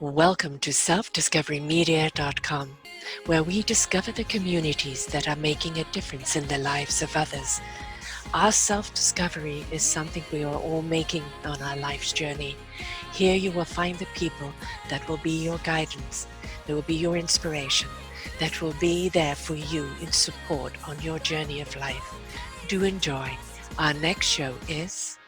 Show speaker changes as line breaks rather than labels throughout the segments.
Welcome to selfdiscoverymedia.com, where we discover the communities that are making a difference in the lives of others. Our self-discovery is something we are all making on our life's journey. Here you will find the people that will be your guidance, that will be your inspiration, that will be there for you in support on your journey of life. Do enjoy. Our next show is...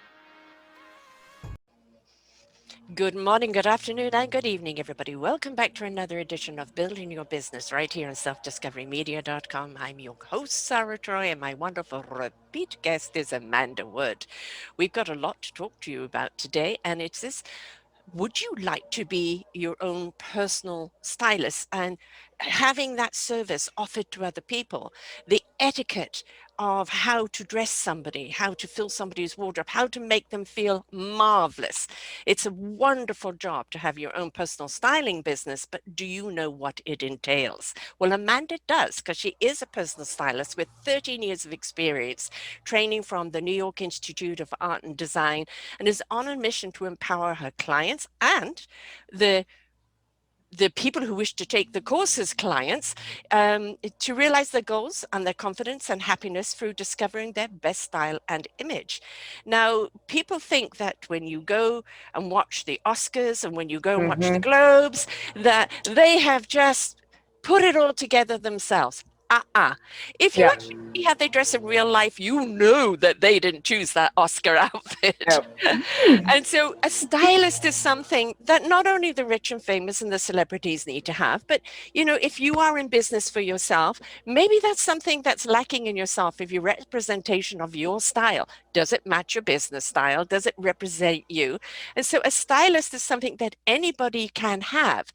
Good morning, good afternoon, and good evening, everybody. Welcome back to another edition of Building Your Business right here on selfdiscoverymedia.com. I'm your host, Sarah Troy, and my wonderful repeat guest is Amanda Wood. We've got a lot to talk to you about today, and it's this: would you like to be your own personal stylist and having that service offered to other people? The etiquette of how to dress somebody, how to fill somebody's wardrobe, how to make them feel marvelous. It's a wonderful job to have your own personal styling business, but do you know what it entails? Well, Amanda does, because she is a personal stylist with 13 years of experience, training from the New York Institute of Art and Design, and is on a mission to empower her clients and the people who wish to take the course's clients to realize their goals and their confidence and happiness through discovering their best style and image. Now, people think that when you go and watch the Oscars and when you go and watch the Globes, that they have just put it all together themselves. If you actually see how they dress in real life, you know that they didn't choose that Oscar outfit. And so a stylist is something that not only the rich and famous and the celebrities need to have, but, you know, if you are in business for yourself, maybe that's something that's lacking in yourself. If your representation of your style, does it match your business style? Does it represent you? And so a stylist is something that anybody can have.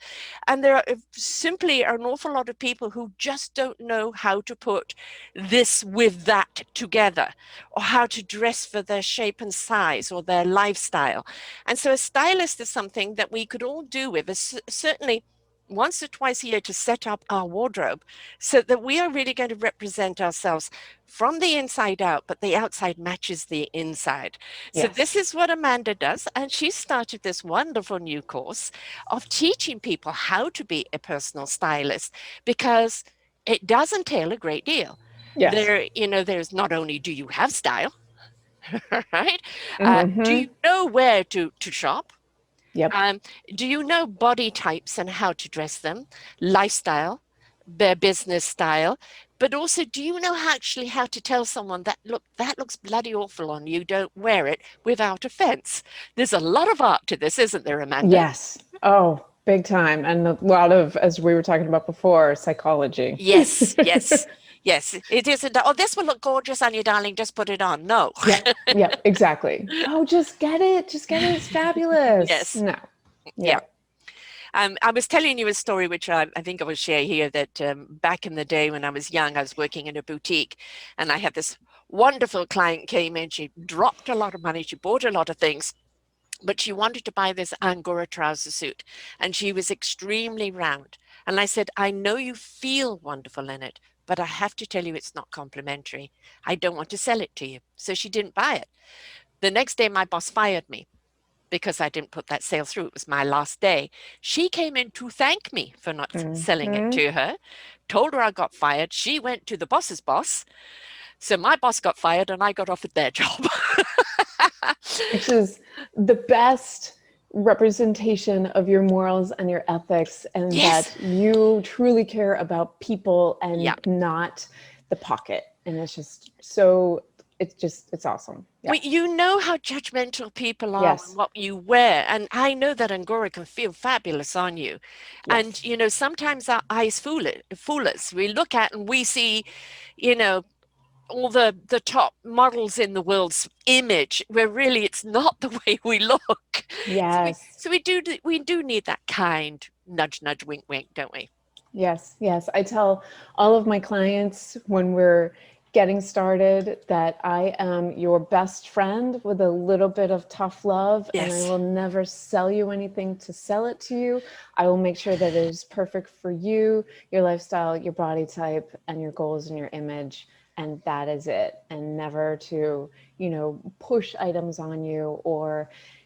And there are simply an awful lot of people who just don't know how to put this with that together, or how to dress for their shape and size or their lifestyle. And so a stylist is something that we could all do with, certainly once or twice a year, to set up our wardrobe so that we are really going to represent ourselves from the inside out, but the outside matches the inside. So this is what Amanda does. And she started this wonderful new course of teaching people how to be a personal stylist, because it does entail a great deal. There, you know, there's not only do you have style, right? Do you know where to shop? Do you know body types and how to dress them, lifestyle, their business style? But also, do you know actually how to tell someone that, look, that looks bloody awful on you, don't wear it, without offense? There's a lot of art to this, isn't there, Amanda?
Yes. Oh, big time. And a lot of, as we were talking about before, psychology.
Yes, yes, yes. It isn't, oh, this will look gorgeous on you, darling, just put it on. No.
Yep, exactly. Oh, just get it. Just get it. It's fabulous.
Yes.
No.
Yeah.
Yeah.
I was telling you a story, which I think I will share here, that back in the day when I was young, I was working in a boutique, and I had this wonderful client came in. She dropped a lot of money. She bought a lot of things, but she wanted to buy this Angora trouser suit, and she was extremely round. And I said, I know you feel wonderful in it, but I have to tell you it's not complimentary. I don't want to sell it to you. So she didn't buy it. The next day, my boss fired me because I didn't put that sale through. It was my last day. She came in to thank me for not selling it to her, told her I got fired. She went to the boss's boss. So my boss got fired and I got offered their job.
Which is the best representation of your morals and your ethics, and
Yes.
that you truly care about people and
Yeah.
not the pocket. And it's just so, it's awesome. Yeah.
Well, you know how judgmental people are
Yes.
on what you wear. And I know that Angora can feel fabulous on you.
Yes.
And, you know, sometimes our eyes fool us. We look at and we see, you know, all the top models in the world's image, where really it's not the way we look.
Yes.
So we do need that kind nudge, nudge, wink, wink, don't we?
Yes. Yes. I tell all of my clients when we're getting started that I am your best friend with a little bit of tough love, and I
Yes.
will never sell you anything to sell it to you. I will make sure that it is perfect for you, your lifestyle, your body type, and your goals and your image. and that is it, and never to, push items on you, or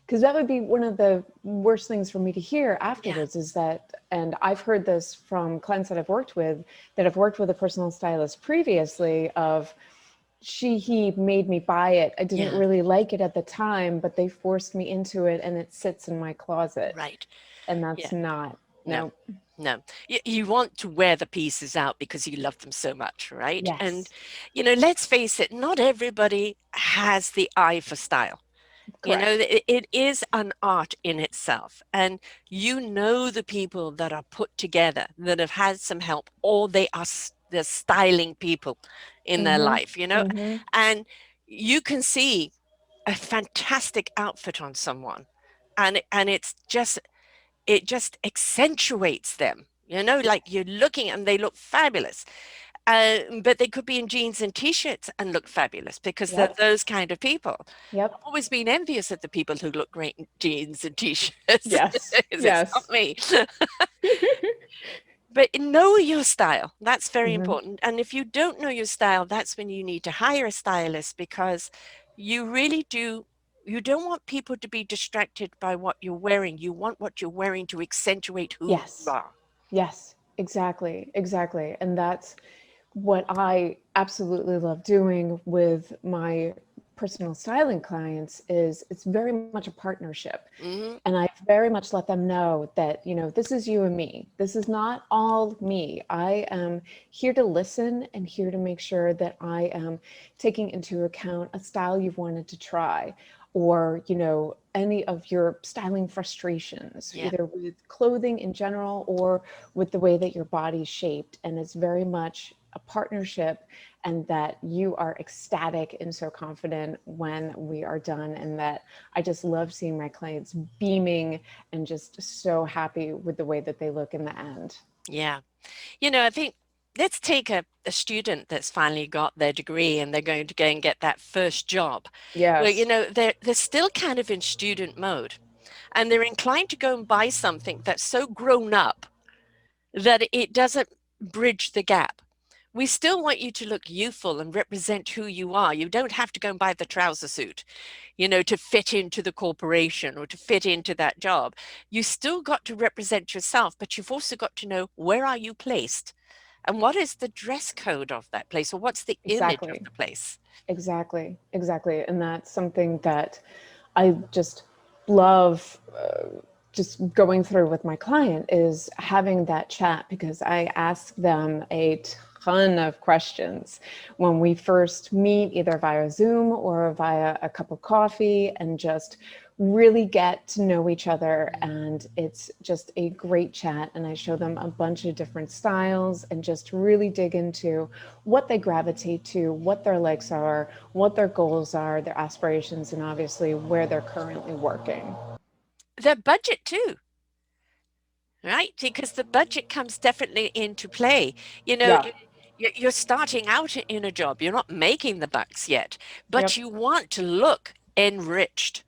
because that would be one of the worst things for me to hear
Yeah.
afterwards is that, and I've heard this from clients that have worked with a personal stylist previously of, he made me buy it. I didn't
Yeah.
really like it at the time, but they forced me into it and it sits in my closet.
Right.
And
Yeah.
that's not,
No.
no.
No. You want to wear the pieces out because you love them so much, right? And,
Yes,
let's face it, not everybody has the eye for style.
correct.
It is an art in itself. And the people that are put together that have had some help, or they're styling people in their
Mm-hmm.
life,
Mm-hmm.
and you can see a fantastic outfit on someone. And it just accentuates them. Like you're looking and they look fabulous. But they could be in jeans and t-shirts and look fabulous because they're
Yep.
those kind of people. I've
Yep.
always been envious of the people who look great in jeans and t-shirts
Yes.
because it's not
Yes.
me. But know your style. That's very
Mm-hmm.
important. And if you don't know your style, that's when you need to hire a stylist, because you really do. You don't want people to be distracted by what you're wearing. You want what you're wearing to accentuate who you
Yes.
are.
Yes. Exactly. Exactly. And that's what I absolutely love doing with my personal styling clients is it's very much a partnership.
Hmm.
And I very much let them know that, this is you and me. This is not all me. I am here to listen and here to make sure that I am taking into account a style you've wanted to try, or, any of your styling frustrations,
Yeah.
either with clothing in general or with the way that your body's shaped. And it's very much a partnership, and that you are ecstatic and so confident when we are done, and that I just love seeing my clients beaming and just so happy with the way that they look in the end.
Yeah. I think let's take a student that's finally got their degree and they're going to go and get that first job. Well,
Yes,
they're still kind of in student mode, and they're inclined to go and buy something that's so grown up that it doesn't bridge the gap. We still want you to look youthful and represent who you are. You don't have to go and buy the trouser suit, to fit into the corporation or to fit into that job. You still got to represent yourself, but you've also got to know, where are you placed? And what is the dress code of that place? Or what's the image of
exactly.
the place?
Exactly, exactly. And that's something that I just love, just going through with my client, is having that chat, because I ask them a ton of questions when we first meet, either via Zoom or via a cup of coffee, and just really get to know each other. And it's just a great chat. And I show them a bunch of different styles and just really dig into what they gravitate to, what their likes are, what their goals are, their aspirations, and obviously where they're currently working.
Their budget too, right? Because the budget comes definitely into play. You know,
Yeah.
you're starting out in a job, you're not making the bucks yet, but
Yep.
you want to look enriched.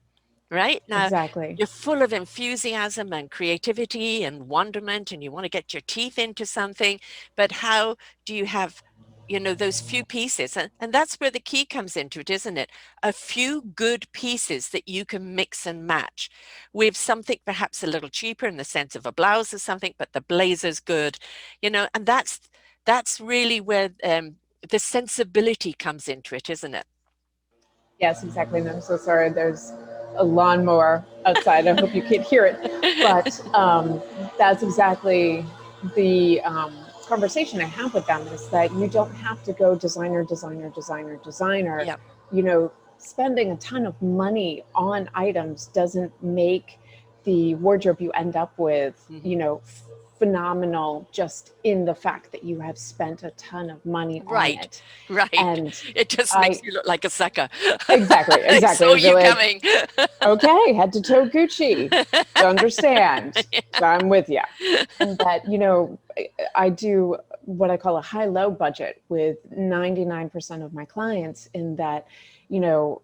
Right? Now,
Exactly.
you're full of enthusiasm and creativity and wonderment, and you want to get your teeth into something. But how do you have, those few pieces? And that's where the key comes into it, isn't it? A few good pieces that you can mix and match with something perhaps a little cheaper in the sense of a blouse or something, but the blazer's good, and that's really where the sensibility comes into it, isn't it?
Yes, exactly. And I'm so sorry. There's a lawnmower outside. I hope you can't hear it. But that's exactly the conversation I have with them, is that you don't have to go designer, designer, designer, designer.
Yeah.
You know, spending a ton of money on items doesn't make the wardrobe you end up with,
Mhm.
phenomenal, just in the fact that you have spent a ton of money on
Right,
it.
right.
And
It just makes
I,
you look like a sucker.
exactly,
I
exactly.
saw
It'd be
you
like,
coming.
okay, head to toe Gucci to understand. So I'm with you. And that, I do what I call a high low budget with 99% of my clients, in that,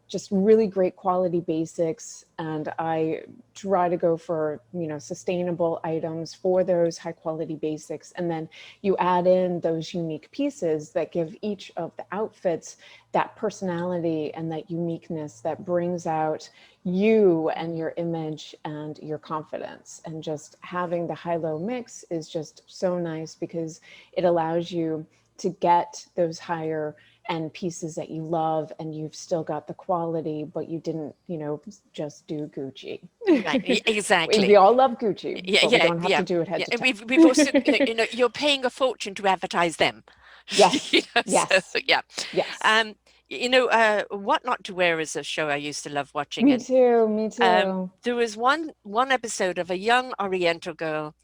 just really great quality basics. And I try to go for, sustainable items for those high quality basics. And then you add in those unique pieces that give each of the outfits that personality and that uniqueness that brings out you and your image and your confidence. And just having the high-low mix is just so nice because it allows you to get those higher end pieces that you love, and you've still got the quality, but you didn't, just do Gucci.
Right, exactly.
We all love Gucci,
Yeah,
but we
yeah,
don't have
yeah,
to do it head
yeah.
to
And
toe.
we've also, you're paying a fortune to advertise them.
Yes,
So
yes,
yeah.
yes.
Um, What Not to Wear is a show I used to love watching,
Me
and
too, me too.
there was one episode of a young Oriental girl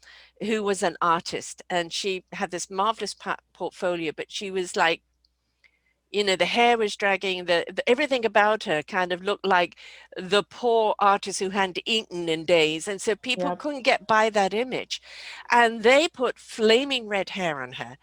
who was an artist, and she had this marvelous portfolio, but she was like, the hair was dragging, everything about her kind of looked like the poor artist who hadn't eaten in days. And so people
Yep.
couldn't get by that image. And they put flaming red hair on her,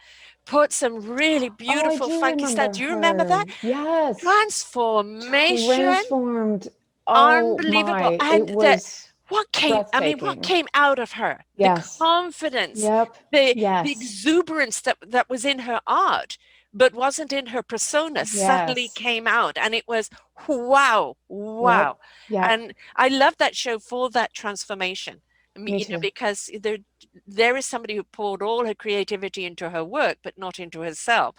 put some really
Oh, I
beautiful
do
funky stuff.
remember
Do you remember that?
her. Yes.
Transformation,
Transformed. Oh
unbelievable.
my, it
And
was
what
breathtaking.
came out of her? The
Yes.
confidence,
Yep.
the
Yes.
exuberance that was in her art, but wasn't in her persona, suddenly
Yes.
came out. And it was wow, wow.
Yep. Yep.
And I love that show for that transformation. I mean,
Me too.
because there is somebody who poured all her creativity into her work, but not into herself.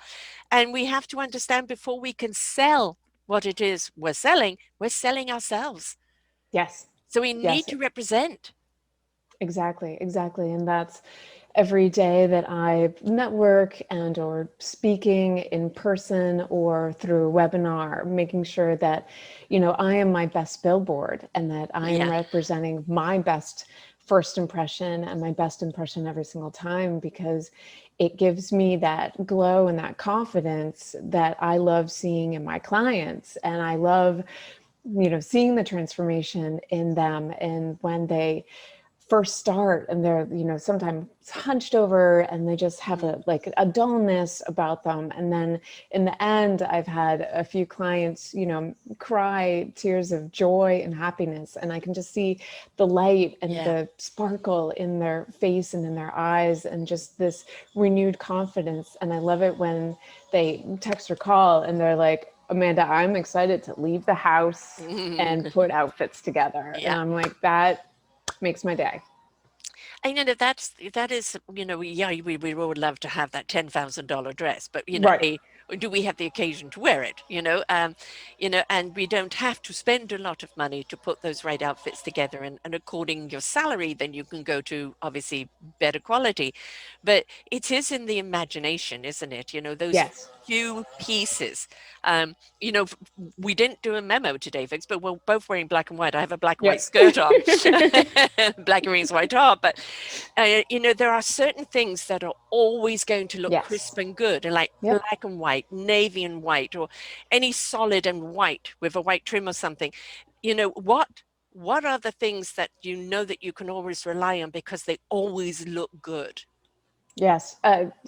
And we have to understand, before we can sell what it is we're selling ourselves.
Yes.
So we need
Yes.
to represent.
Exactly. Exactly. And that's every day that I network and or speaking in person or through a webinar, making sure that, I am my best billboard and that I am
Yeah.
representing my best first impression and my best impression every single time, because it gives me that glow and that confidence that I love seeing in my clients. And I love, seeing the transformation in them. And when they first start and they're, sometimes hunched over and they just have
Mm.
a dullness about them, and then in the end I've had a few clients, cry tears of joy and happiness, and I can just see the light and
Yeah.
the sparkle in their face and in their eyes, and just this renewed confidence. And I love it when they text or call and they're like, Amanda, I'm excited to leave the house and put outfits together. And
Yeah.
I'm like, that makes my day.
I know that is, yeah, we would love to have that $10,000 dress, but
Right.
do we have the occasion to wear it? And we don't have to spend a lot of money to put those right outfits together. And according your salary, then you can go to obviously better quality. But it is in the imagination, isn't it? Those
Yes.
few pieces. Um, we didn't do a memo today, folks, but we're both wearing black and white. I have a black and white
Yep.
skirt on, black earrings, white top. But there are certain things that are always going to look
Yes.
crisp and good, and like
Yep.
black and white, navy and white, or any solid and white with a white trim or something. What are the things that that you can always rely on because they always look good?
Yes.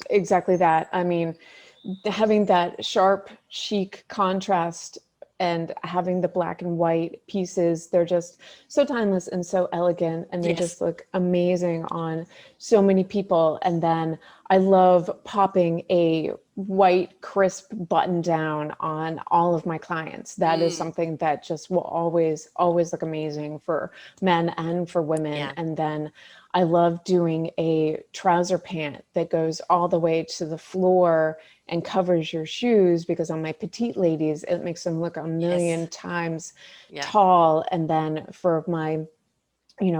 Exactly that. I mean, having that sharp, chic contrast and having the black and white pieces, they're just so timeless and so elegant, and they
Yes.
just look amazing on so many people. And then I love popping a white, crisp button down on all of my clients. That is
Mm,
something that just will always, always look amazing for men and for women.
yeah.
And then I love doing a trouser pant that goes all the way to the floor and covers your shoes, because on my petite ladies, it makes them look a million
Yes.
times
Yeah.
tall. And then for my,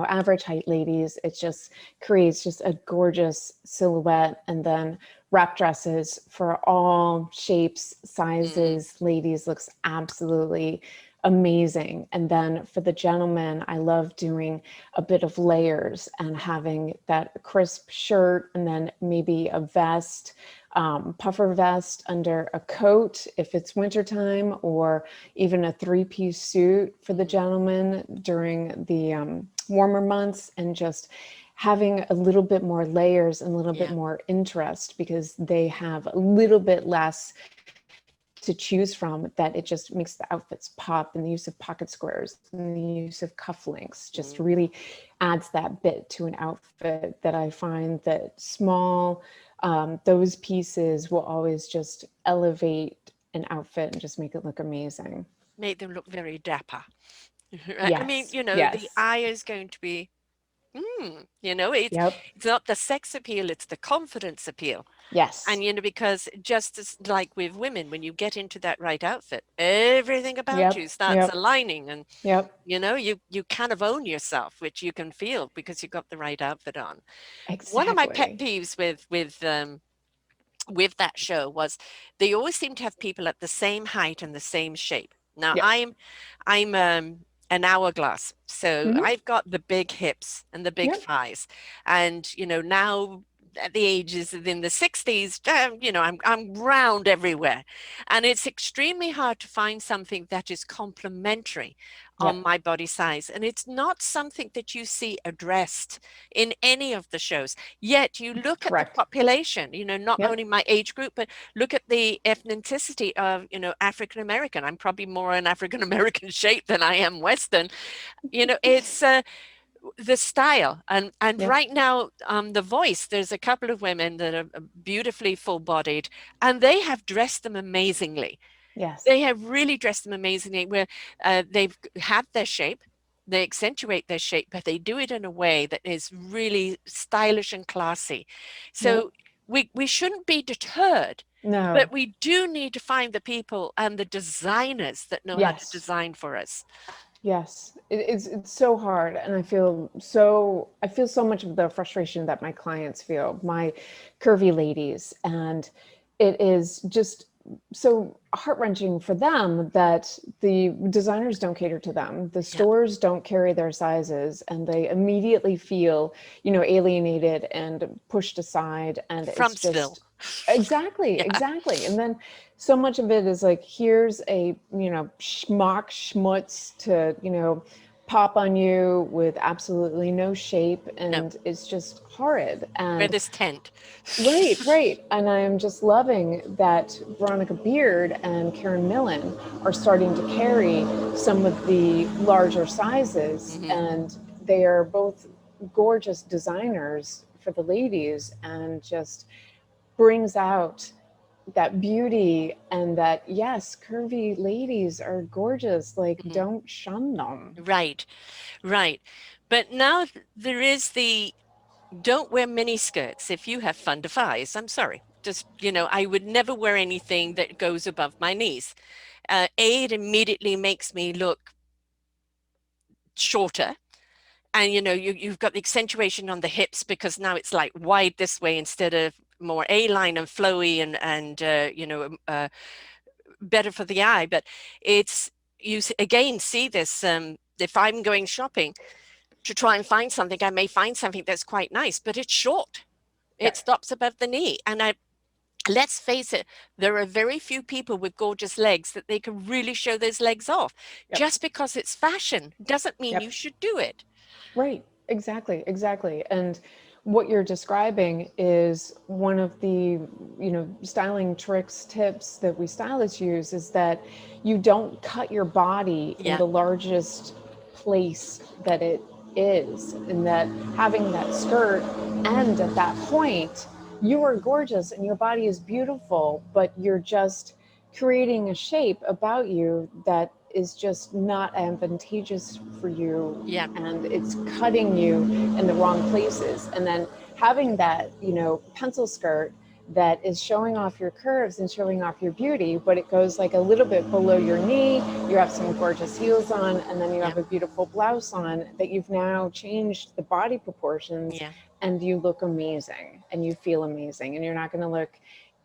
average height ladies, it just creates just a gorgeous silhouette. And then wrap dresses for all shapes,
Mm,
sizes, ladies looks absolutely amazing. And then for the gentleman, I love doing a bit of layers and having that crisp shirt and then maybe a vest, puffer vest under a coat if it's wintertime, or even a three-piece suit for the
mm,
gentleman during the warmer months, and just having a little bit more layers and a little bit
yeah.
more interest, because they have a little bit less to choose from that it just makes the outfits pop, and the use of pocket squares and the use of cufflinks just really
Mm.
adds that bit to an outfit that I find that small, those pieces will always just elevate an outfit and just make it look amazing.
Make them look very dapper. Right? I mean,
Yes,
the
yes,
eye is going to be, it's
yep,
it's not the sex appeal, it's the confidence appeal.
yes,
And because just as like with women, when you get into that right outfit, everything about you
yep,
starts
yep,
aligning, and
yep,
you kind of own yourself, which you can feel because you got the right outfit on. One of my pet
exactly.
peeves with that show was they always seem to have people at the same height and the same shape. Now
Yep.
I'm an hourglass, so
Hmm.
I've got the big hips and the big
Yep.
thighs, and now at the ages in the 60s, I'm round everywhere, and it's extremely hard to find something that is complementary on
Yep.
my body size, and it's not something that you see addressed in any of the shows. Yet you look at the
Correct.
population, not
Yep.
only my age group, but look at the ethnicity of, African American. I'm probably more an African American shape than I am Western. It's the style. And
Yep.
right now, the voice, there's a couple of women that are beautifully full bodied, and they have dressed them amazingly.
Yes.
They have really dressed them amazingly, where they've had their shape, they accentuate their shape, but they do it in a way that is really stylish and classy.
Yep.
So we shouldn't be deterred, but
No.
we do need to find the people and the designers that know how to
Yes.
design for us.
Yes. It's so hard, and I feel so much of the frustration that my clients feel, my curvy ladies, and it is just so heart-wrenching for them that the designers don't cater to them. The
Yeah,
stores don't carry their sizes, and they immediately feel, alienated and pushed aside, and it's
Frumsville.
just exactly,
Yeah,
exactly. And then so much of it is like, here's a, schmuck schmutz to, pop on you with absolutely no shape,
no,
and it's just horrid.
wear
And
this tent.
right, right. And I am just loving that Veronica Beard and Karen Millen are starting to carry some of the larger sizes,
Hmm.
and they are both gorgeous designers for the ladies, and just brings out that beauty, and that, yes, curvy ladies are gorgeous, like,
Hmm.
don't shun them.
Right, right. But now there is the don't wear mini skirts if you have fun thighs. I'm sorry. Just, I would never wear anything that goes above my knees. It immediately makes me look shorter. And, you've got the accentuation on the hips because now it's like wide this way instead of more A-line and flowy and better for the eye. But again see this, if I'm going shopping to try and find something, I may find something that's quite nice, but it's short. It
Yep.
stops above the knee. And let's face it, there are very few people with gorgeous legs that they can really show those legs off.
Yep.
Just because it's fashion doesn't mean you
Yep.
should do it.
Right, exactly, exactly. And what you're describing is one of the, styling tricks, tips that we stylists use, is that you don't cut your body in
Yeah.
the largest place that it is, and that having that skirt end at that point, you are gorgeous and your body is beautiful, but you're just creating a shape about you that is just not advantageous for you,
Yeah.
and it's cutting you in the wrong places. And then having that, pencil skirt that is showing off your curves and showing off your beauty, but it goes like a little bit below your knee. You have some gorgeous heels on, and then you
Yeah.
have a beautiful blouse on, that you've now changed the body proportions,
Yeah.
and you look amazing and you feel amazing. And you're not going to look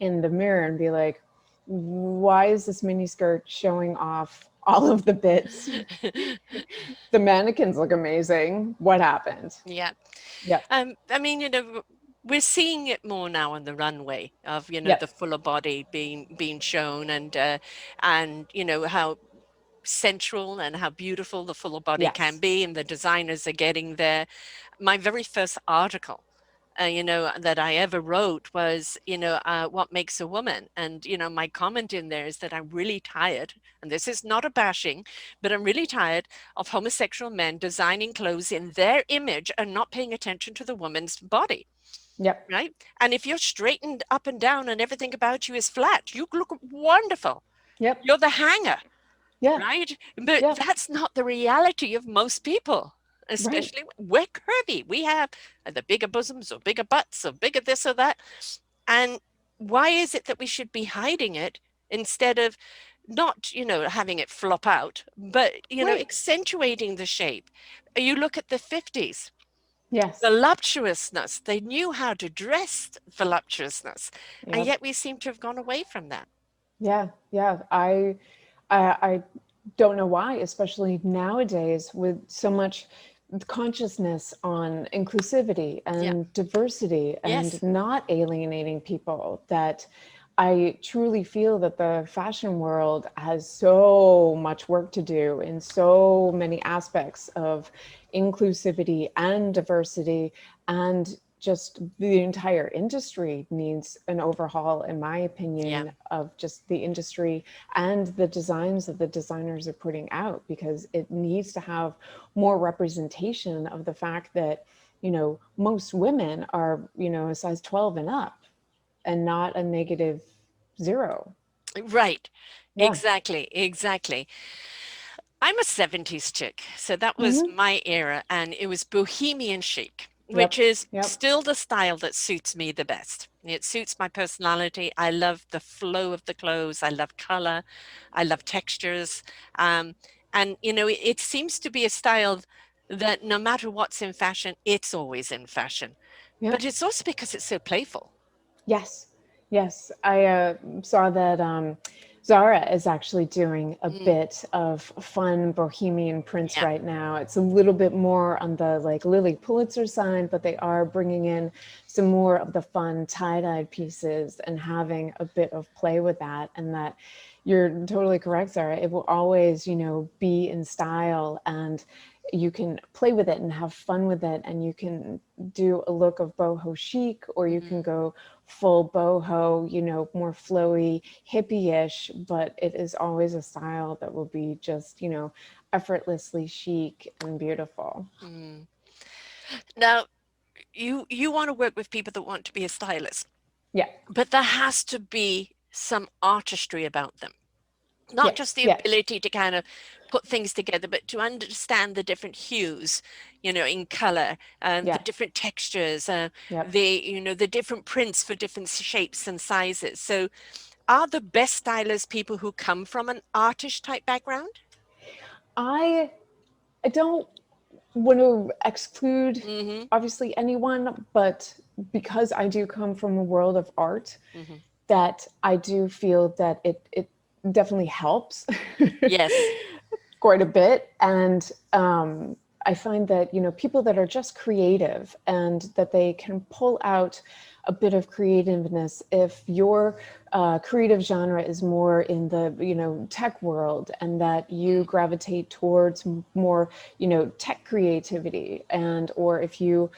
in the mirror and be like, why is this mini skirt showing off all of the bits? The mannequins look amazing. What happened?
Yeah.
Yep.
I mean, we're seeing it more now on the runway of, the
Yep.
fuller body being shown, and how sensual and how beautiful the fuller body can
Yes.
be, and the designers are getting there. My very first article that I ever wrote was, what makes a woman? And, my comment in there is that I'm really tired, and this is not a bashing, but I'm really tired of homosexual men designing clothes in their image and not paying attention to the woman's body,
Yep.
right? And if you're straightened up and down and everything about you is flat, you look wonderful.
Yep.
You're the hanger,
Yeah.
right? But
Yeah.
that's not the reality of most people,
Right.
especially we're curvy. We have the bigger bosoms or bigger butts or bigger this or that. And why is it that we should be hiding it instead of not, having it flop out, but,
Right.
accentuating the shape? You look at the 50s,
Yes.
voluptuousness. They knew how to dress voluptuousness, and
Yep.
yet we seem to have gone away from that.
Yeah. Yeah. I don't know why, especially nowadays with so much consciousness on inclusivity
Yeah.
and diversity and
Yes.
not alienating people, that I truly feel that the fashion world has so much work to do in so many aspects of inclusivity and diversity, and just the entire industry needs an overhaul, in my
Yeah.
opinion, of just the industry and the designs that the designers are putting out, because it needs to have more representation of the fact that, most women are, a size 12 and up, and not a negative zero.
Right.
Yeah.
Exactly. Exactly. I'm a 70s chick, so that was
Hmm.
my era, and it was bohemian chic, which
Yep.
is
Yep.
still the style that suits me the best. It suits my personality. I love the flow of the clothes. I love color. I love textures. Um, and, it seems to be a style that no matter what's in fashion, it's always in fashion.
Yep.
But it's also because it's so playful.
Yes, yes. I saw that Zara is actually doing a
Mm,
bit of fun bohemian prints
yeah.
right now. It's a little bit more on the like Lily Pulitzer side, but they are bringing in some more of the fun tie-dyed pieces and having a bit of play with that. And that, you're totally correct, Zara. It will always, be in style, and you can play with it and have fun with it, and you can do a look of boho chic, or you can
Mhm.
go full boho, more flowy, hippie-ish, but it is always a style that will be just, effortlessly chic and beautiful.
Mm. Now, you want to work with people that want to be a stylist,
Yeah.
but there has to be some artistry about them. Not just
Yes.
the
Yes.
ability to kind of put things together, but to understand the different hues, in color, the
Yes.
different textures,
Yep.
the different prints for different shapes and sizes. So, are the best stylists people who come from an artist type background?
I I don't want to exclude
Mm-hmm.
obviously anyone, but because I do come from a world of art,
Mm-hmm.
that I do feel that it definitely helps
Yes.
quite a bit. And I find that, people that are just creative and that they can pull out a bit of creativeness, if your creative genre is more in the, tech world, and that you
Mm,
gravitate towards more, tech creativity, and or if you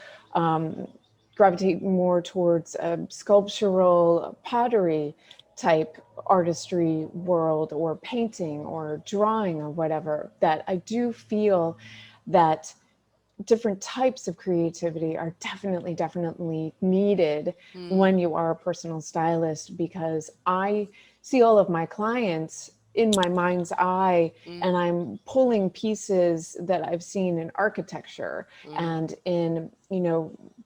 gravitate more towards sculptural pottery type artistry world, or painting or drawing or whatever, that I do feel that different types of creativity are definitely needed
mm,
when you are a personal stylist, because I see all of my clients in my mind's eye,
mm,
and I'm pulling pieces that I've seen in architecture
mm,
and in,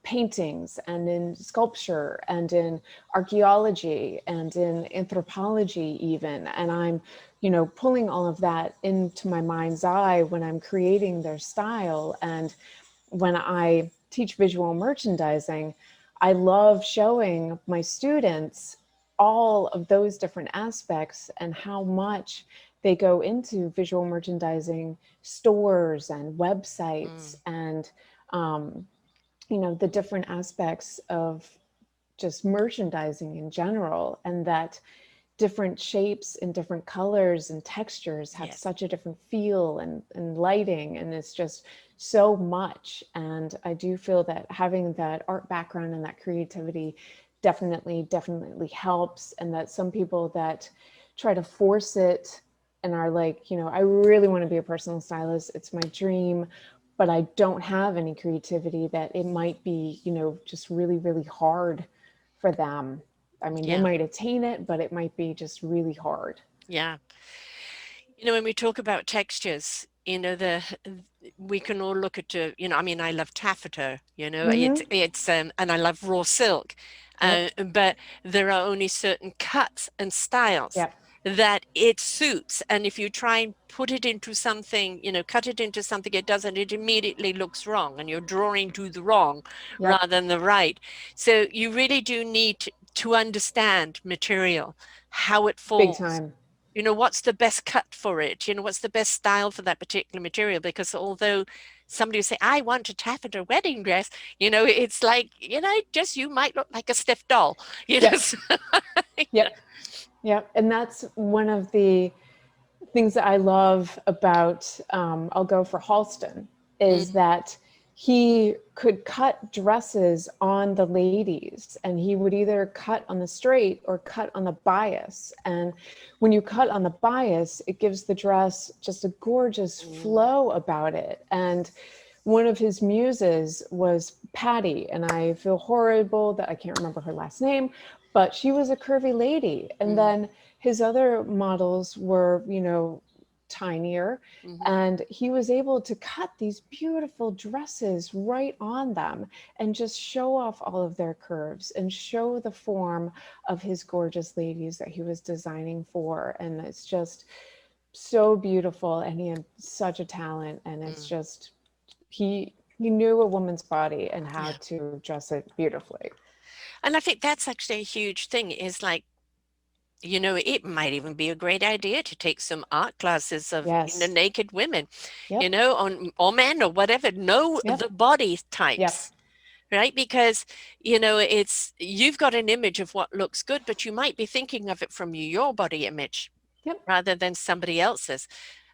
paintings and in sculpture and in archaeology and in anthropology even, and I'm, pulling all of that into my mind's eye when I'm creating their style. And when I teach visual merchandising, I love showing my students all of those different aspects and how much they go into visual merchandising stores and websites,
mm.
and um, the different aspects of just merchandising in general. And that different shapes and different colors and textures have
Yes.
such a different feel and lighting, and it's just so much. And I do feel that having that art background and that creativity definitely helps, and that some people that try to force it and are like, I really want to be a personal stylist, it's my dream, but I don't have any creativity, that it might be, just really hard for them. I mean, they
Yeah.
might attain it, but it might be just really hard.
Yeah. When we talk about textures, we can all look at, I mean, I love taffeta,
Mm-hmm.
and I love raw silk,
Yep.
but there are only certain cuts and styles
Yep.
that it suits. And if you try and put it into something, cut it into something it doesn't, it immediately looks wrong and you're drawing to the wrong
Yep.
rather than the right. So you really do need to understand material, how it
Big
falls,
time.
what's the best cut for it, what's the best style for that particular material, because although somebody will say, I want a taffeta wedding dress, it's like, just you might look like a stiff doll,
Yep.
so,
Yep. Yep. And that's one of the things that I love about, I'll go for Halston, is
mm,
that he could cut dresses on the ladies, and he would either cut on the straight or cut on the bias. And when you cut on the bias, it gives the dress just a gorgeous
mm,
flow about it. And one of his muses was Patty, and I feel horrible that I can't remember her last name, but she was a curvy lady. And
mm,
then his other models were, tinier,
mhm.
and he was able to cut these beautiful dresses right on them and just show off all of their curves and show the form of his gorgeous ladies that he was designing for. And it's just so beautiful, and he had such a talent, and it's
Mm.
just he knew a woman's body and how
Yeah.
to dress it beautifully.
And I think that's actually a huge thing, is like, it might even be a great idea to take some art classes of,
Yes.
naked women,
Yep.
or men or whatever, know
Yep.
the body
Yep.
types, right? Because, you've got an image of what looks good, but you might be thinking of it from your body image
Yep.
rather than somebody else's.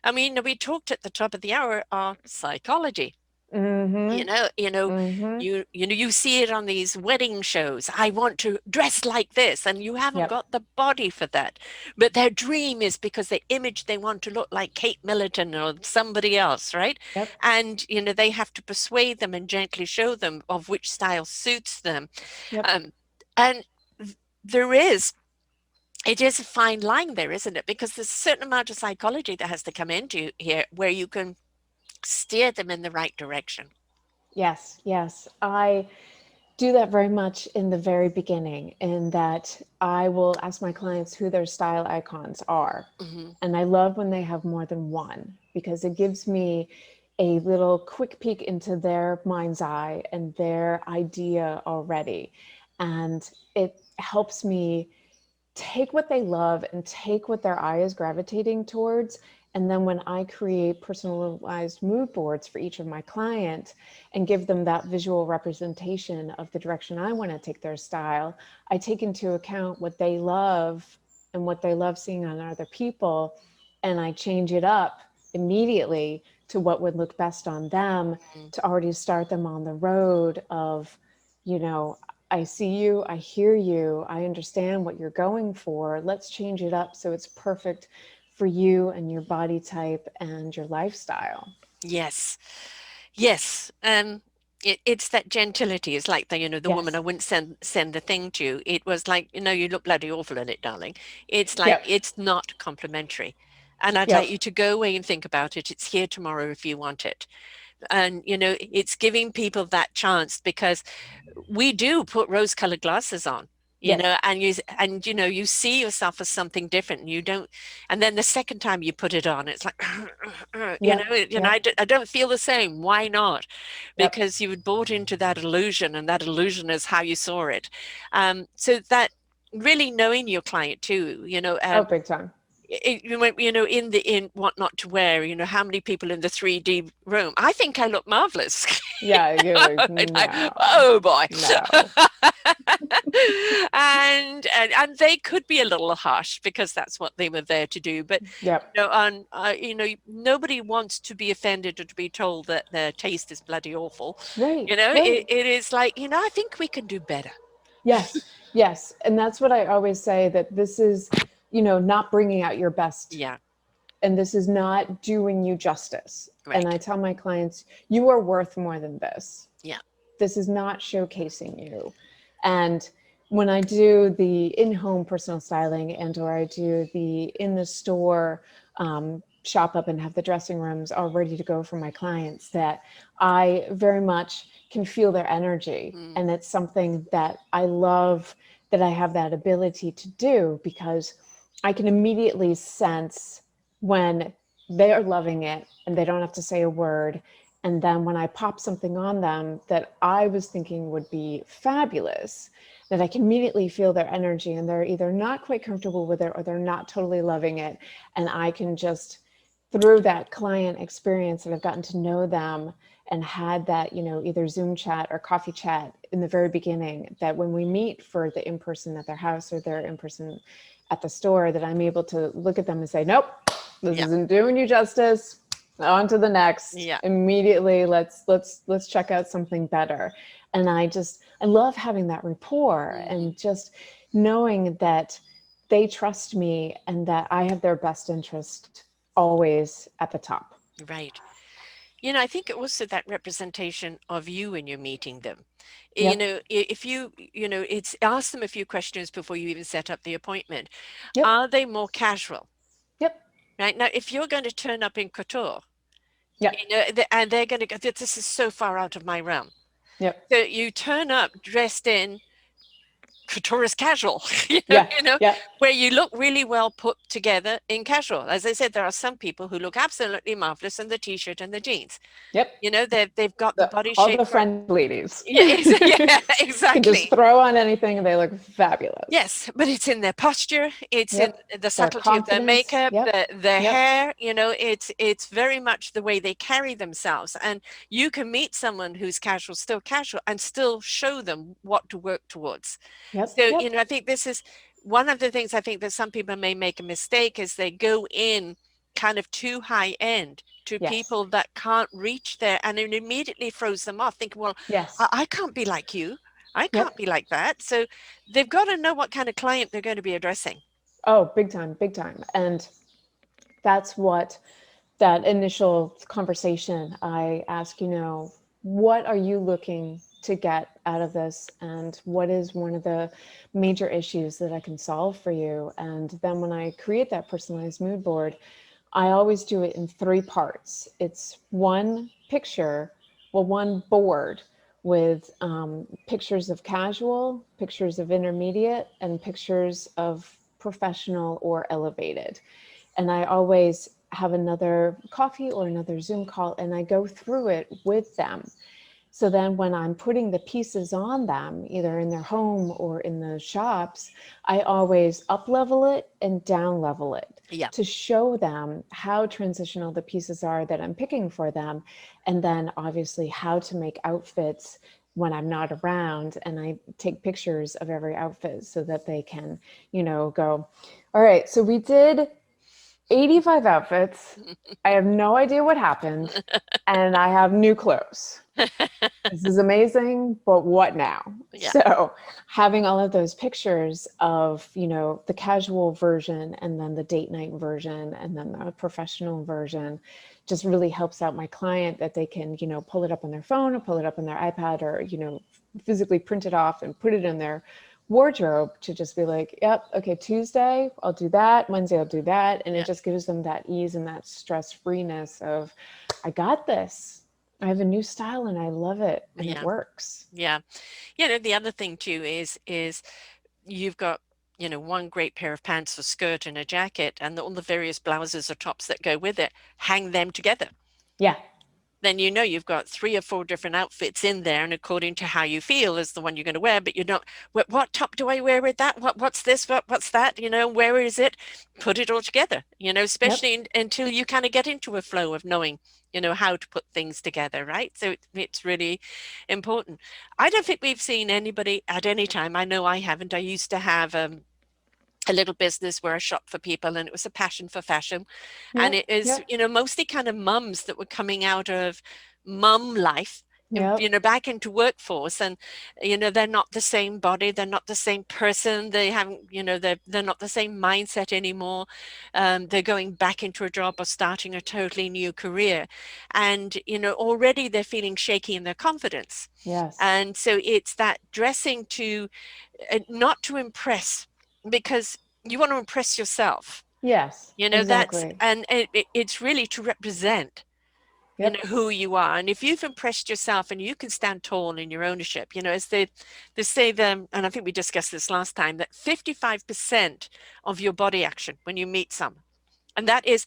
I mean, we talked at the top of the hour on psychology. you
Mm-hmm.
know you know
Mm-hmm.
you see it on these wedding shows. I want to dress like this, and you haven't
Yep.
got the body for that, but their dream is because the image, they want to look like Kate Middleton or somebody else, right?
Yep.
And they have to persuade them and gently show them of which style suits them.
Yep.
um, and there is it is a fine line there, isn't it? Because there's a certain amount of psychology that has to come into here where you can steer them in the right direction.
Yes. Yes. I do that very much in the very beginning, in that I will ask my clients who their style icons are.
Hmm.
And I love when they have more than one, because it gives me a little quick peek into their mind's eye and their idea already. And it helps me take what they love and take what their eye is gravitating towards. And then when I create personalized mood boards for each of my clients and give them that visual representation of the direction I want to take their style, I take into account what they love and what they love seeing on other people. And I change it up immediately to what would look best on them, to already start them on the road of, you know, I see you, I hear you, I understand what you're going for. Let's change it up so it's perfect for you and your body type and your lifestyle.
Yes. Yes. It's that gentility. It's like the woman I
Yes.
wouldn't send the thing to. It was like, you look bloody awful in it, darling. It's like,
Yep.
it's not complimentary. And I'd like
Yep.
you to go away and think about it. It's here tomorrow if you want it. And it's giving people that chance, because we do put rose-colored glasses on,
Yes.
and you see yourself as something different, and you don't. And then the second time you put it on, it's like,
Yep. Yep.
I don't feel the same. Why not?
Yep.
Because you had bought into that illusion, and that illusion is how you saw it. So that, really knowing your client too,
Oh, big time.
in what not to wear, how many people in the 3D room, I think I look marvelous.
Yeah, you're like,
Like,
no,
oh boy.
no.
And they could be a little harsh because that's what they were there to do. But
Yep.
nobody wants to be offended or to be told that their taste is bloody awful.
Right.
It,
Right.
it is like, I think we can do better.
Yes. Yes. And that's what I always say, that this is, not bringing out your best,
Yeah,
and this is not doing you justice. And I
right.
tell my clients, you are worth more than this.
Yeah.
This is not showcasing you. And when I do the in-home personal styling, and or I do the in the store shop up and have the dressing rooms all ready to go for my clients, that I very much can feel their energy.
Mm,
And it's something that I love, that I have that ability to do, because I can immediately sense when they are loving it and they don't have to say a word. And then when I pop something on them that I was thinking would be fabulous, that I can immediately feel their energy, and they're either not quite comfortable with it or they're not totally loving it. And I can just, through that client experience, that I've gotten to know them and had that, either Zoom chat or coffee chat in the very beginning, that when we meet for the in person at their house or they're in person at the store, that I'm able to look at them and say, nope, this
yeah.
isn't doing you justice. On to the next.
Yeah.
Immediately, let's check out something better. And I love having that rapport,
Hmm.
and just knowing that they trust me and that I have their best interest always at the top.
Right. I think also that representation of you when you're meeting them.
Yep.
If it's ask them a few questions before you even set up the appointment.
Yep.
Are they more casual?
Yep.
Right now, if you're going to turn up in couture,
Yep.
and they're going to go, this is so far out of my realm.
Yep.
So you turn up dressed in couture is casual,
Yeah. Yep.
where you look really well put together in casual. As I said, there are some people who look absolutely marvelous in the t-shirt and the jeans.
Yep.
They've got the body
All the
shape right.
French ladies
Yeah, yeah,
can just
exactly.
throw on anything and they look fabulous.
Yes, but it's in their posture, it's in
Yep.
the
Their
subtlety of their
confidence.
makeup,
Yep.
their
Yep.
hair, it's very much the way they carry themselves. And you can meet someone who's still casual, and still show them what to work towards.
Yep.
So,
Yep.
I think this is one of the things I think that some people may make a mistake is they go in kind of too high end to
Yes.
people that can't reach there, and it immediately throws them off, thinking, well,
Yes.
I can't be like you. I can't
Yep.
be like that. So they've got to know what kind of client they're going to be addressing.
Oh, big time, big time. And that's what, that initial conversation, I ask, what are you looking to get out of this? And what is one of the major issues that I can solve for you? And then when I create that personalized mood board, I always do it in three parts. It's one picture, well, one board with pictures of casual, pictures of intermediate, and pictures of professional or elevated. And I always have another coffee or another Zoom call, and I go through it with them. So then when I'm putting the pieces on them, either in their home or in the shops, I always up level it and down level it
Yeah.
to show them how transitional the pieces are that I'm picking for them. And then obviously how to make outfits when I'm not around. And I take pictures of every outfit so that they can, go, all right, so we did 85 outfits. I have no idea what happened. And I have new clothes. This is amazing, but what now?
Yeah.
So having all of those pictures of, the casual version and then the date night version and then the professional version just really helps out my client, that they can, pull it up on their phone or pull it up on their iPad, or, physically print it off and put it in their wardrobe, to just be like, yep, okay, Tuesday, I'll do that. Wednesday, I'll do that. And it
Yeah.
just gives them that ease and that stress freeness of, I got this. I have a new style and I love it and it
Yeah.
works.
Yeah. The other thing too is you've got, one great pair of pants, a skirt and a jacket, and all the various blouses or tops that go with it, hang them together.
Yeah.
then you know you've got 3 or 4 different outfits in there, and according to how you feel is the one you're going to wear. But you're not, what top do I wear with that? What's this? What's that? Where is it? Put it all together.
Yep.
Especially until you kind of get into a flow of knowing, how to put things together, right? So it's really important. I don't think we've seen anybody at any time. I know I haven't. I used to have a little business where I shop for people, and it was a passion for fashion. And
Yep.
it is,
Yep.
mostly kind of mums that were coming out of mum life,
Yep.
back into workforce. And, they're not the same body, they're not the same person, they haven't, they're not the same mindset anymore. They're going back into a job or starting a totally new career. And, already they're feeling shaky in their confidence.
Yes.
And so it's that dressing to not to impress, because you want to impress yourself.
Yes.
That's,
Exactly.
and it's really to represent,
Yep.
who you are. And if you've impressed yourself and you can stand tall in your ownership, as they say them, and I think we discussed this last time, that 55% of your body action when you meet someone, and that is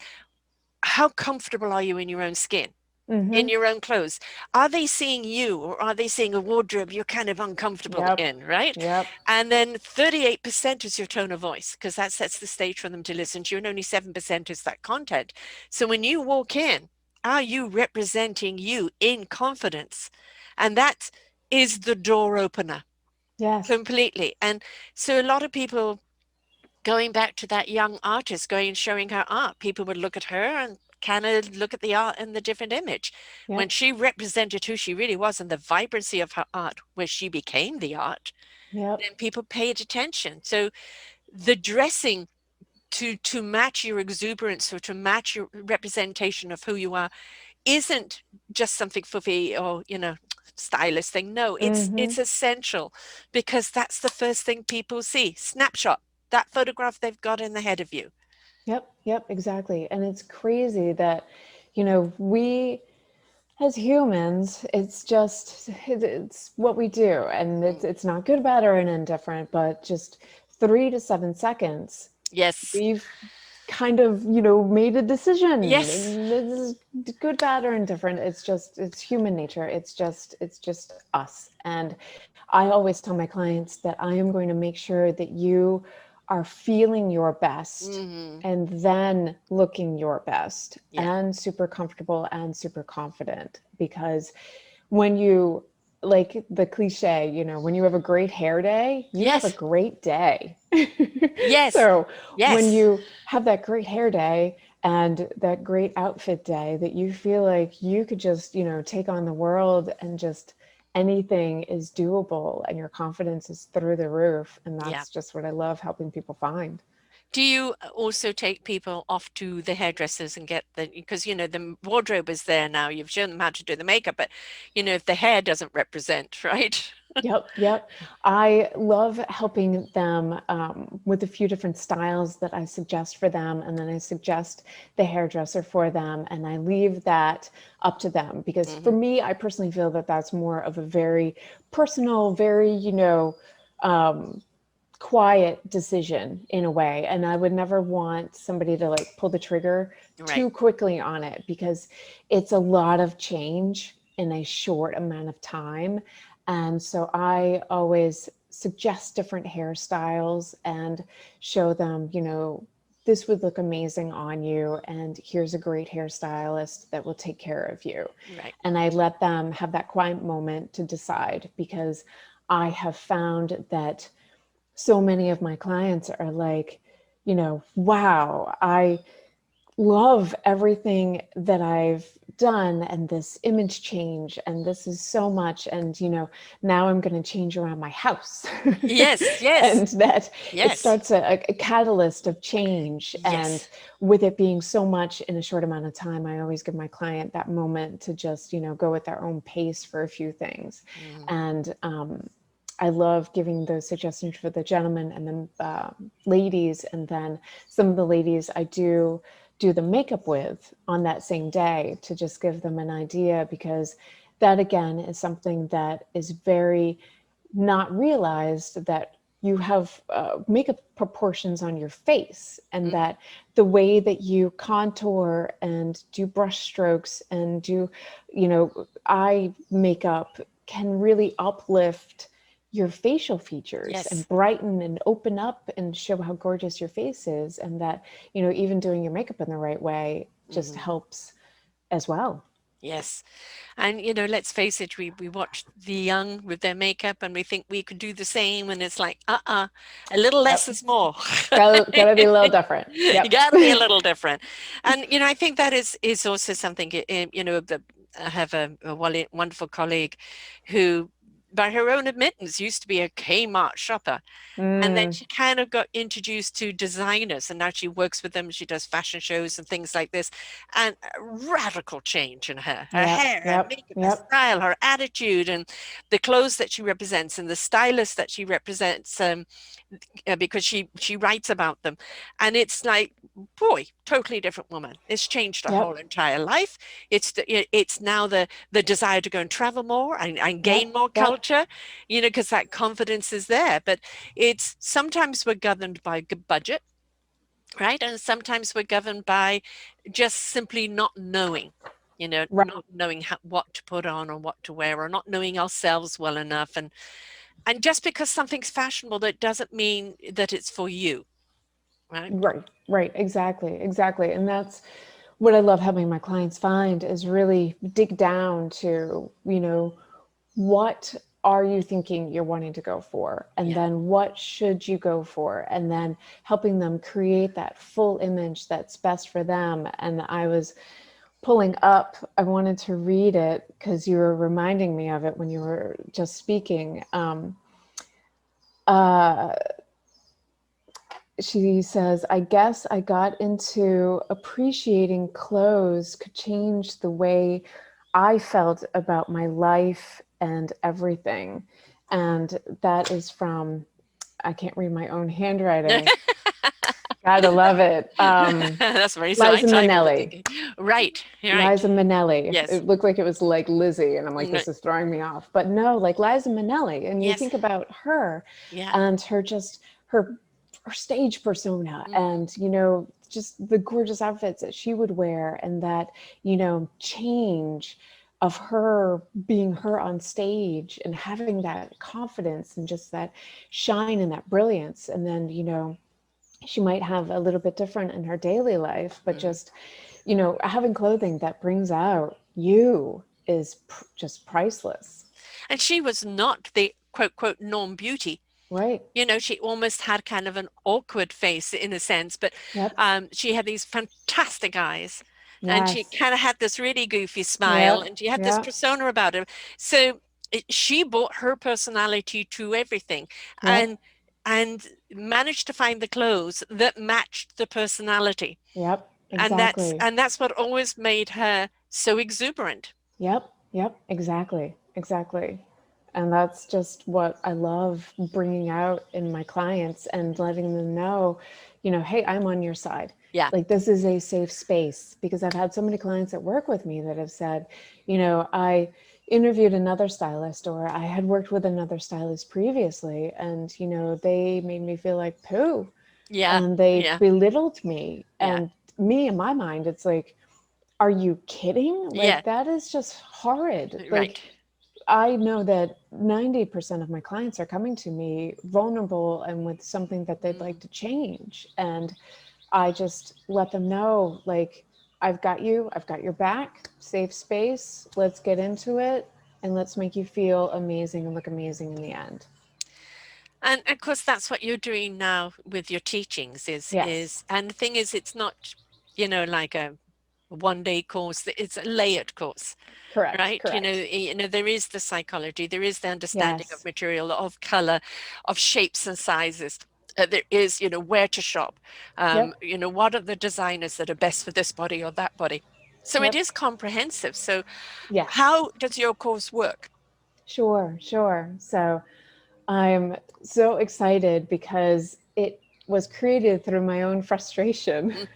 how comfortable are you in your own skin, in
Mm-hmm.
your own clothes? Are they seeing you, or are they seeing a wardrobe you're kind of uncomfortable
Yep.
in, right?
Yep.
And then 38% is your tone of voice, because that sets the stage for them to listen to you, and only 7% is that content. So when you walk in, are you representing you in confidence? And that is the door opener
Yes.
completely. And so a lot of people, going back to that young artist going and showing her art, people would look at her and kind of look at the art in the different image. When
Yep.
she represented who she really was and the vibrancy of her art, where she became the art,
Yep.
then people paid attention. So the dressing to match your exuberance or to match your representation of who you are isn't just something for the, or stylist thing. No, it's
Mm-hmm.
essential, because that's the first thing people see. Snapshot, that photograph they've got in the head of you.
Yep. Yep. Exactly. And it's crazy that, we as humans, it's what we do, and
Mm.
it's not good, bad, or an indifferent, but just 3 to 7 seconds,
Yes.
we've kind of made a decision,
Yes.
and this is good, bad, or indifferent. It's human nature. It's just us. And I always tell my clients that I am going to make sure that you are feeling your best,
Hmm.
and then looking your best,
Yeah.
and super comfortable and super confident. Because when you, like the cliche, when you have a great hair day, you have a
Yes.
great day.
Yes.
So when
Yes.
you have that great hair day and that great outfit day, that you feel like you could just, take on the world, and just anything is doable, and your confidence is through the roof. And
Yeah.
that's just what I love helping people find.
Do you also take people off to the hairdressers and get because the wardrobe is there now, you've shown them how to do the makeup, but if the hair doesn't represent, right?
Yep, yep. I love helping them with a few different styles that I suggest for them, and then I suggest the hairdresser for them, and I leave that up to them. Because for
Hmm.
me, I personally feel that that's more of a very personal, very, um, quiet decision in a way. And I would never want somebody to like pull the trigger
Right.
too quickly on it, because it's a lot of change in a short amount of time. And so I always suggest different hairstyles and show them, this would look amazing on you, and here's a great hairstylist that will take care of you.
Right.
And I let them have that quiet moment to decide, because I have found that so many of my clients are like, wow, I love everything that I've done, and this image change, and this is so much. And, now I'm going to change around my house.
Yes. Yes.
And that it
Yes.
starts a catalyst of change. And
Yes.
with it being so much in a short amount of time, I always give my client that moment to just, go at their own pace for a few things.
Mm.
And, I love giving those suggestions for the gentlemen and the ladies. And then some of the ladies I do the makeup with on that same day, to just give them an idea, because that again is something that is very not realized, that you have makeup proportions on your face, and
Mm,
that the way that you contour and do brush strokes and do, eye makeup can really uplift your facial features and
yes.
brighten and open up and show how gorgeous your face is. And that, even doing your makeup in the right way just
Hmm.
helps as well.
Yes. And, you know, let's face it, we watch the young with their makeup and we think we could do the same. And it's like, a little less
Yep.
is more.
Gotta be a little different.
You
Yep.
got to be a little different. And, you know, I think that is also something, you know, I have a wonderful colleague who, by her own admittance, used to be a Kmart shopper. And then
Mm,
she kind of got introduced to designers, and now she works with them. She does fashion shows and things like this. And a radical change in her
yep.
hair, her
Yep.
makeup, her
Yep.
style, her attitude, and the clothes that she represents, and the stylist that she represents. Because she writes about them, and it's like, boy, totally different woman. It's changed her whole
Yep.
entire life. It's now the desire to go and travel more and gain
Yep.
more
Yep.
culture, you know, because that confidence is there. But it's sometimes we're governed by budget, right? And sometimes we're governed by just simply not knowing, you know,
Right.
not knowing what to put on or what to wear, or not knowing ourselves well enough. And just because something's fashionable, that doesn't mean that it's for you, right?
Right. Right. Exactly. Exactly. And that's what I love having my clients find, is really dig down to, what are you thinking you're wanting to go for? And
Yeah.
then what should you go for? And then helping them create that full image that's best for them. And I was pulling up, I wanted to read it because you were reminding me of it when you were just speaking. Uh, she says, I guess I got into appreciating clothes could change the way I felt about my life and everything. And that is from, I can't read my own handwriting. Gotta love it.
That's very
Liza
right. I'm
Minnelli.
thinking, right, you're right.
Liza Minnelli.
Yes.
It looked like it was like Lizzie, and I'm like,
No,
this is throwing me off. But no, like Liza Minnelli. And you
yes.
think about her
Yeah.
and her her stage persona,
Mm,
and just the gorgeous outfits that she would wear, and that change of her being her on stage and having that confidence and just that shine and that brilliance. And then she might have a little bit different in her daily life, but
mhm.
just having clothing that brings out you is just priceless.
And she was not the quote, quote, norm beauty.
Right.
You know, she almost had kind of an awkward face in a sense, but
Yep.
she had these fantastic eyes, and she
Yes.
kind of had this really goofy smile,
Yep.
and she had this
Yep.
persona about her. So she brought her personality to everything,
Yep.
and managed to find the clothes that matched the personality.
Yep.
And that's
Exactly.
and that's what always made her so exuberant.
Yep. Yep. Exactly. Exactly. And that's just what I love bringing out in my clients and letting them know, hey, I'm on your side.
Yeah.
Like, this is a safe space, because I've had so many clients that work with me that have said, I interviewed another stylist, or I had worked with another stylist previously, and, they made me feel like poo,
Yeah.
and they
Yeah.
belittled me.
Yeah.
And me, in my mind, it's like, are you kidding?
Yeah.
Like, that is just horrid. Like,
Right.
I know that 90% of my clients are coming to me vulnerable and with something that they'd like
Mm.
to change. And I just let them know, like, I've got you, I've got your back, safe space. Let's get into it, and let's make you feel amazing and look amazing in the end.
And of course, that's what you're doing now with your teachings
Yes,
and the thing is, it's not, you know, like a 1 day course, it's a layered course,
correct,
right?
correct.
You know, there is the psychology, there is the understanding of
Yes,
material, of color, of shapes and sizes. There is, you know, where to shop.
yep,
You know, what are the designers that are best for this body or that body? So it
yep,
is comprehensive. So
yes.
how does your course work?
Sure, sure. So I'm so excited because it was created through my own frustration.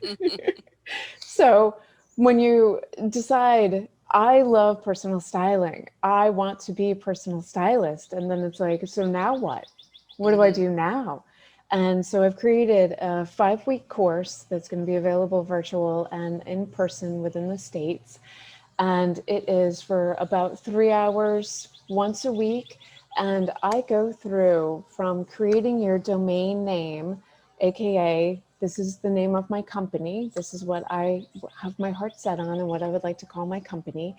So when you decide, I love personal styling, I want to be a personal stylist, and then it's like, so now what? what do I do now? And so I've created a 5 week course that's going to be available virtual and in person within the States. And it is for about 3 hours once a week. And I go through from creating your domain name, AKA, this is the name of my company, this is what I have my heart set on and what I would like to call my company,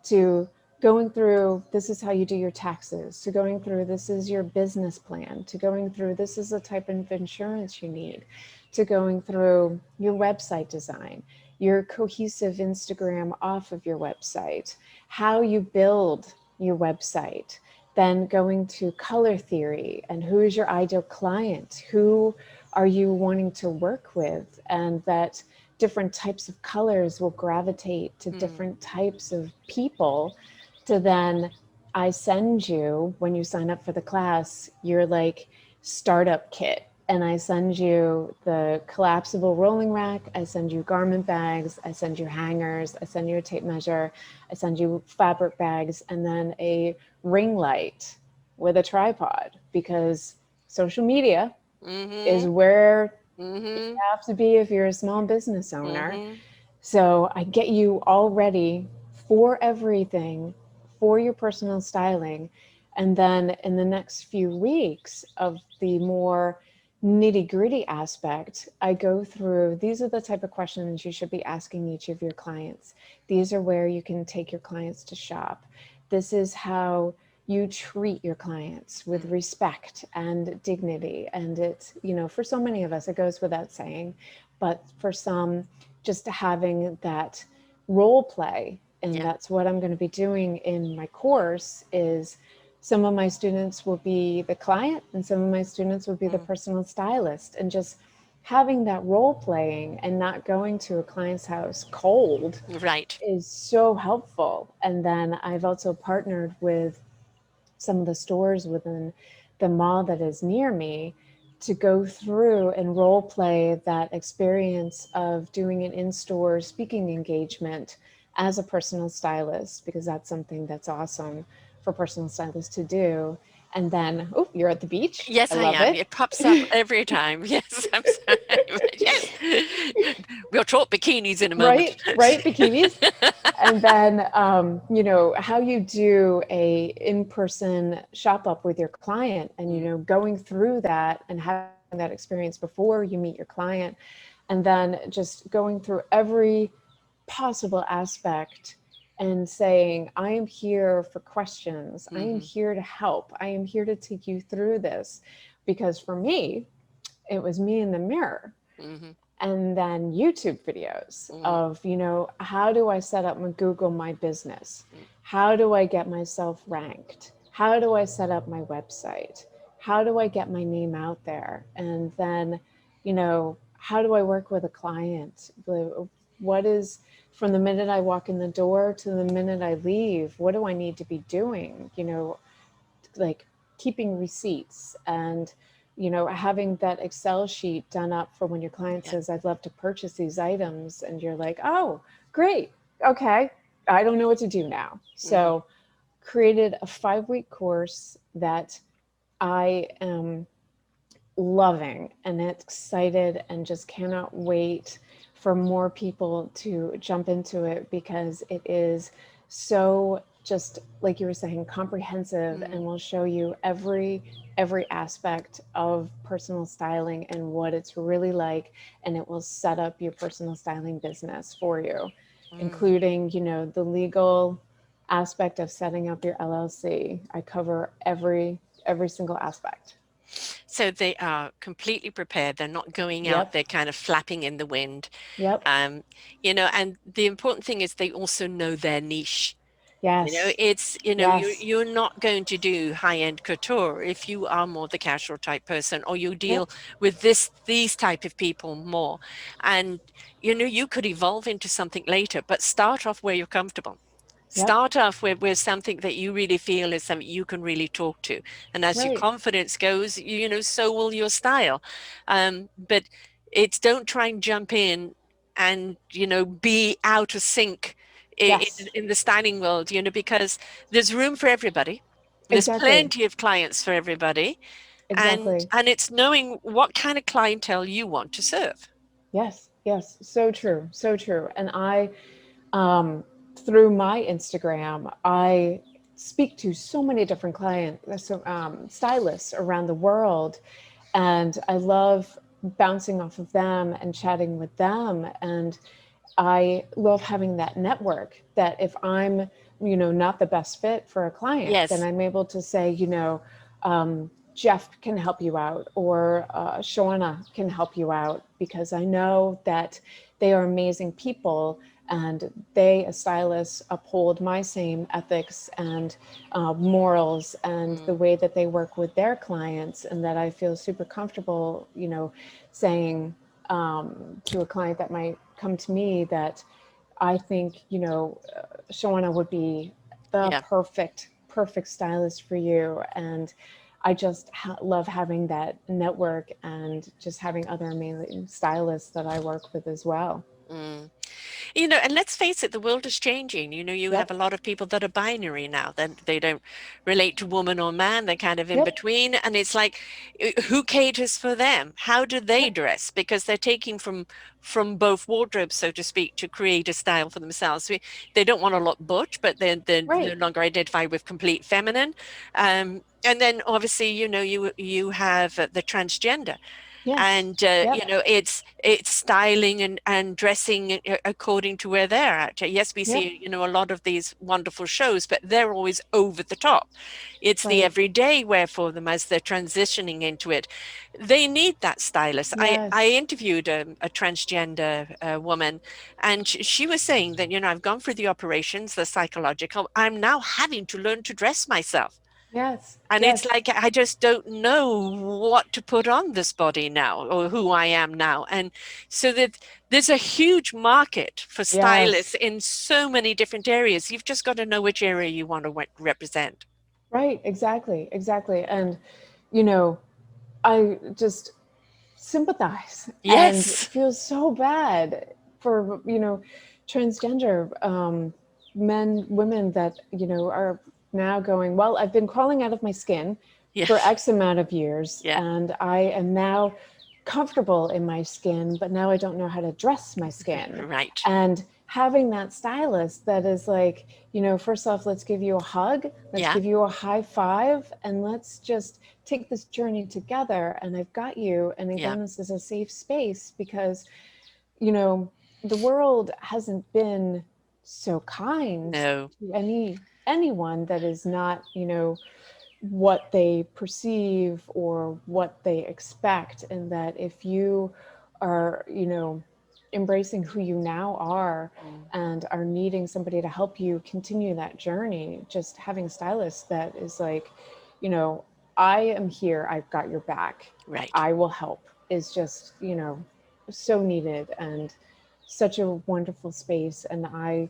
to going through this is how you do your taxes, to going through this is your business plan, to going through this is the type of insurance you need, to going through your website design, your cohesive Instagram off of your website, how you build your website, then going to color theory and who is your ideal client, who are you wanting to work with, and that different types of colors will gravitate to
Mm.
different types of people. To then I send you, when you sign up for the class, your like startup kit, and I send you the collapsible rolling rack, I send you garment bags, I send you hangers, I send you a tape measure, I send you fabric bags, and then a ring light with a tripod, because social media is
Mhm.
where you
Mhm.
have to be if you're a small business owner.
Mhm.
So I get you all ready for everything for your personal styling. And then in the next few weeks of the more nitty gritty aspect, I go through these are the type of questions you should be asking each of your clients. These are where you can take your clients to shop. This is how you treat your clients with
Mm.
respect and dignity. And it's, for so many of us, it goes without saying, but for some, just having that role play, and
Yeah.
that's what I'm going to be doing in my course, is some of my students will be the client and some of my students will be the
Mm.
personal stylist, and just having that role playing and not going to a client's house cold
Right.
is so helpful. And then I've also partnered with some of the stores within the mall that is near me to go through and role play that experience of doing an in-store speaking engagement as a personal stylist, because that's something that's awesome for personal stylists to do. And then, oh, you're at the beach.
Yes,
I
I
love
am.
it.
It pops up every time. Yes, I'm sorry. But yes. We'll talk bikinis in a moment.
Right, right, bikinis. And then how you do a in-person shop up with your client, and
Mm.
going through that and having that experience before you meet your client, and then just going through every possible aspect and saying, I am here for questions, I am
Mhm.
here to help, I am here to take you through this. Because for me, it was me in the mirror,
Mhm.
and then YouTube videos
Mm.
of, how do I set up my Google My Business?
Mm.
How do I get myself ranked? How do I set up my website? How do I get my name out there? And then, how do I work with a client? What is, from the minute I walk in the door to the minute I leave, what do I need to be doing? Like keeping receipts, and having that Excel sheet done up for when your client
Yeah.
says, I'd love to purchase these items, and you're like, oh, great, okay, I don't know what to do now.
Mhm.
So created a 5 week course that I am loving and excited and just cannot wait for more people to jump into it, because it is so, just like you were saying, comprehensive, and
Mm.
will show you every aspect of personal styling and what it's really like, and it will set up your personal styling business for you,
Mm.
including the legal aspect of setting up your LLC. I cover every single aspect.
So they are completely prepared. They're not going out
Yep.
there kind of flapping in the wind.
Yep.
Um, and the important thing is they also know their niche.
Yes.
It's,
Yes.
you're not going to do high-end couture if you are more the casual type person, or you
Yep.
deal with these type of people more. And, you could evolve into something later, but start off where you're comfortable.
Yep.
Start off with something that you really feel is something you can really talk to. And as your
Right.
confidence goes, so will your style. But it's don't try and jump in and, be out of sync
Yes.
in the styling world, because there's room for everybody. There's
Exactly.
plenty of clients for everybody.
Exactly.
and it's knowing what kind of clientele you want to serve.
Yes, yes, so true, so true. And um, through my Instagram, I speak to so many different clients, so stylists around the world, and I love bouncing off of them and chatting with them. And I love having that network that if I'm, not the best fit for a client, then
Yes.
I'm able to say, Jeff can help you out, or Shauna can help you out, because I know that they are amazing people, and they, as stylists, uphold my same ethics and morals and the
Mm,
way that they work with their clients, and that I feel super comfortable, saying to a client that might come to me that I think, Shawana would be the
yeah.
perfect stylist for you. And I just love having that network and just having other amazing stylists that I work with as well.
Mm. And let's face it, the world is changing. You have
Yep.
a lot of people that are binary now. Then they don't relate to woman or man. They're kind of in
Yep.
between. And it's like, who caters for them? How do they
Yep.
dress? Because they're taking from both wardrobes, so to speak, to create a style for themselves. They don't want to look butch, but they're no
Right.
longer identify with complete feminine. And then obviously, you have the transgender.
Yes.
And
Yep.
it's styling and dressing according to where they're at. Yes, we
Yep.
see a lot of these wonderful shows, but they're always over the top. It's the
Right.
everyday wear for them as they're transitioning into it. They need that stylist. I
Yes.
interviewed a transgender woman, and she was saying that I've gone through the operations, the psychological. I'm now having to learn to dress myself.
Yes.
And it's
Yes.
like, I just don't know what to put on this body now or who I am now. And so that there's a huge market for stylists
Yes.
in so many different areas. You've just got to know which area you want to represent.
Right. Exactly. Exactly. And, you know, I just sympathize and
Yes.
feel so bad for transgender men, women that are now going, well, I've been crawling out of my skin for
Yes.
X amount of years,
Yeah.
and I am now comfortable in my skin, but now I don't know how to dress my skin.
Right.
And having that stylist that is like, first off, let's give you a hug, let's
Yeah.
give you a high five, and let's just take this journey together. And I've got you. And
Yeah.
again, this is a safe space because, you know, the world hasn't been so kind
No.
to anyone that is not, what they perceive or what they expect. And that if you are, embracing who you now are
Mm.
and are needing somebody to help you continue that journey, just having a stylist that is like, you know, I am here, I've got your back,
Right.
I will help, is just, so needed and such a wonderful space. And I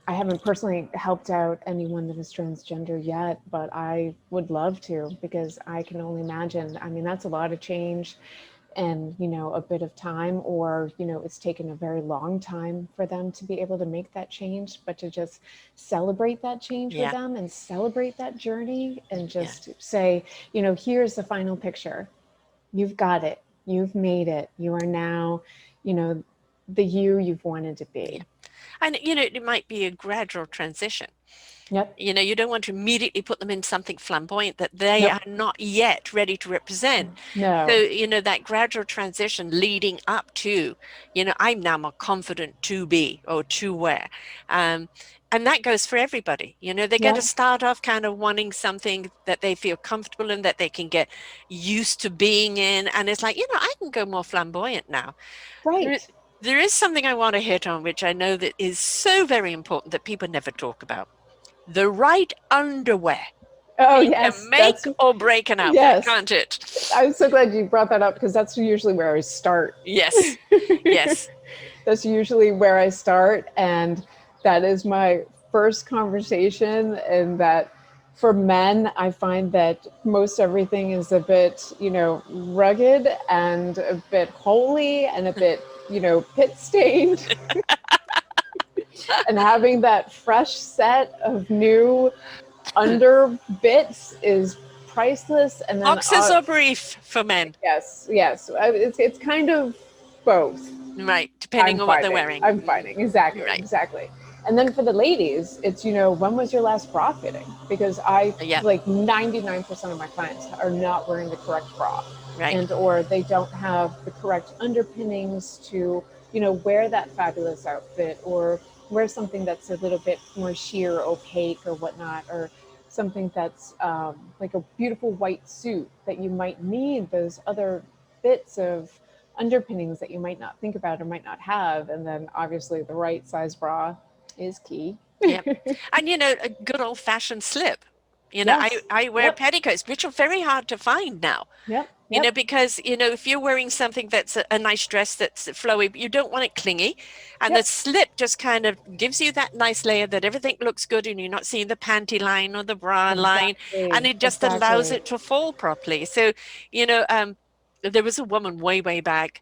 haven't personally helped out anyone that is transgender yet, but I would love to, because I can only imagine. I mean, that's a lot of change and, a bit of time, or, it's taken a very long time for them to be able to make that change, but to just celebrate that change with
Yeah.
them and celebrate that journey and
Yeah.
just say, here's the final picture. You've got it. You've made it. You are now, you know, the you've wanted to
Yeah.
be.
And, it might be a gradual transition.
Yep.
You don't want to immediately put them in something flamboyant that they
Nope.
are not yet ready to represent. So,
No.
that gradual transition leading up to, I'm now more confident to be or to wear. Um, and that goes for everybody. They're going to
Yep.
start off kind of wanting something that they feel comfortable in, that they can get used to being in. And it's like, I can go more flamboyant now. There,
Right.
there is something I want to hit on, which I know that is so very important that people never talk about. The right underwear.
Oh,
It can
yes.
make or break an outfit,
Yes.
can't it?
I'm so glad you brought that up, because that's usually where I start.
Yes. Yes.
That's usually where I start. And that is my first conversation. And that for men, I find that most everything is a bit, rugged and a bit holy and a bit, pit stained. And having that fresh set of new under bits is priceless. And then,
Boxers or brief for men?
yes, yes, it's kind of both.
Right, depending on what they're wearing.
I'm finding exactly,
Right.
exactly. And then for the ladies, it's, when was your last bra fitting? Because I
Yeah,
like 99% of my clients are not wearing the correct bra,
right.
and or they don't have the correct underpinnings to, wear that fabulous outfit, or wear something that's a little bit more sheer, opaque, or whatnot, or something that's like a beautiful white suit that you might need those other bits of underpinnings that you might not think about or might not have. And then obviously the right size bra is key.
Yep. And a good old fashioned slip.
Yes.
I wear
Yep.
petticoats, which are very hard to find now.
Yep. Yep.
Because, if you're wearing something that's a nice dress that's flowy, you don't want it clingy. And the
Yep.
slip just kind of gives you that nice layer that everything looks good and you're not seeing the panty line or the bra line. And
Exactly.
it just allows
Exactly.
it to fall properly. So, you know, um, there was a woman way, way back.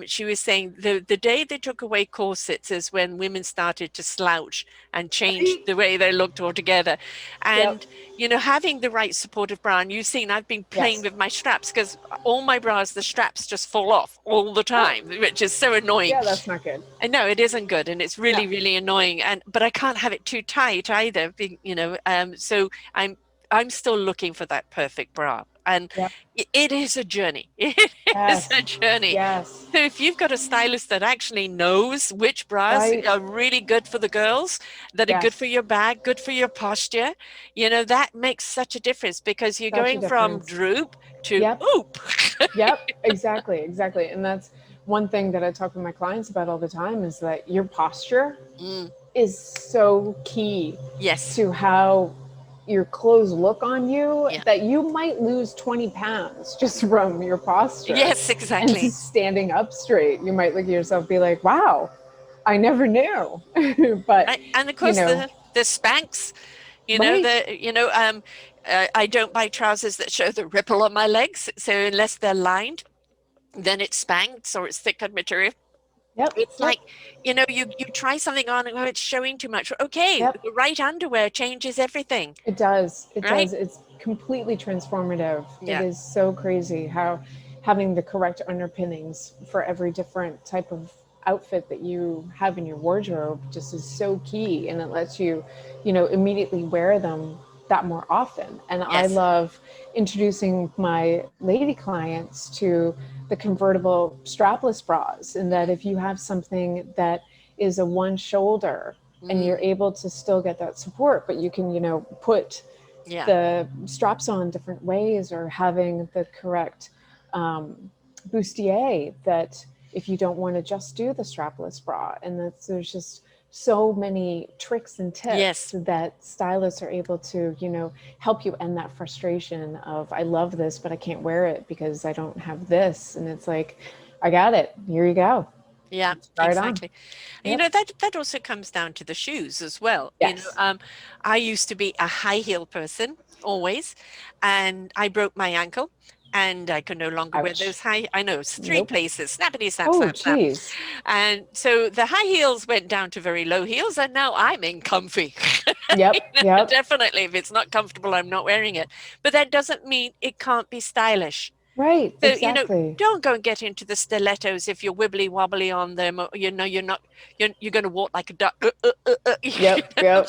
She was saying the day they took away corsets is when women started to slouch and changed
Right.
the way they looked altogether.
Yep.
And having the right supportive bra, and you've seen I've been playing
Yes.
with my straps because all my bras, the straps just fall off all the
Oh,
time, which is so annoying.
yeah, that's not good.
And no, it isn't good, and it's
No.
really, really annoying. But I can't have it too tight either. So I'm still looking for that perfect bra, and
Yep.
it is a journey. It is
Yes.
a journey.
Yes.
So if you've got a stylist that actually knows which bras
Right.
are really good for the girls, that are good for
Yes.
your back, good for your posture, that makes such a difference because you're
Such a
going from
difference.
droop to
Yep.
oop.
Yep, exactly, exactly. And that's one thing that I talk with my clients about all the time, is that your posture
Mm,
is so key
yes.
to how your clothes look on you,
Yeah.
that you might lose 20 pounds just from your posture
Yes,
and
exactly.
standing up straight. You might look at yourself, be like, wow, I never knew. But,
Right. And of
you
course
know,
the Spanx,
right.
I don't buy trousers that show the ripple on my legs. So unless they're lined, then it's Spanx or it's thicker material.
Yep,
It's
yep,
like, you try something on and oh, it's showing too much. Okay,
yep.
the right underwear changes everything,
It does. It
right?
does. It's completely transformative. It
Yeah.
is so crazy how having the correct underpinnings for every different type of outfit that you have in your wardrobe just is so key, and it lets you, immediately wear them that more often. And I
Yes.
love introducing my lady clients to the convertible strapless bras, and that if you have something that is a one shoulder and you're
Mm,
able to still get that support, but you can, put
yeah.
the straps on different ways, or having the correct bustier, that if you don't want to just do the strapless bra. And there's just so many tricks and tips
Yes.
that stylists are able to, help you end that frustration of, I love this, but I can't wear it because I don't have this. And it's like, I got it. Here you go.
Yeah,
Let's try it on.
exactly.
Yep.
That also comes down to the shoes as well.
Yes.
I used to be a high heel person always, and I broke my ankle and I could no longer wear
Ouch.
those I know it's three
Nope.
places, snappity snap,
Oh,
snap, snap.
geez.
And so the high heels went down to very low heels, and now I'm in comfy.
Yep. Yep.
Definitely, if it's not comfortable, I'm not wearing it. But that doesn't mean it can't be stylish.
Right.
So,
Exactly.
don't go and get into the stilettos if you're wibbly wobbly on them, or, you're going to walk like a duck.
Yep. Yep.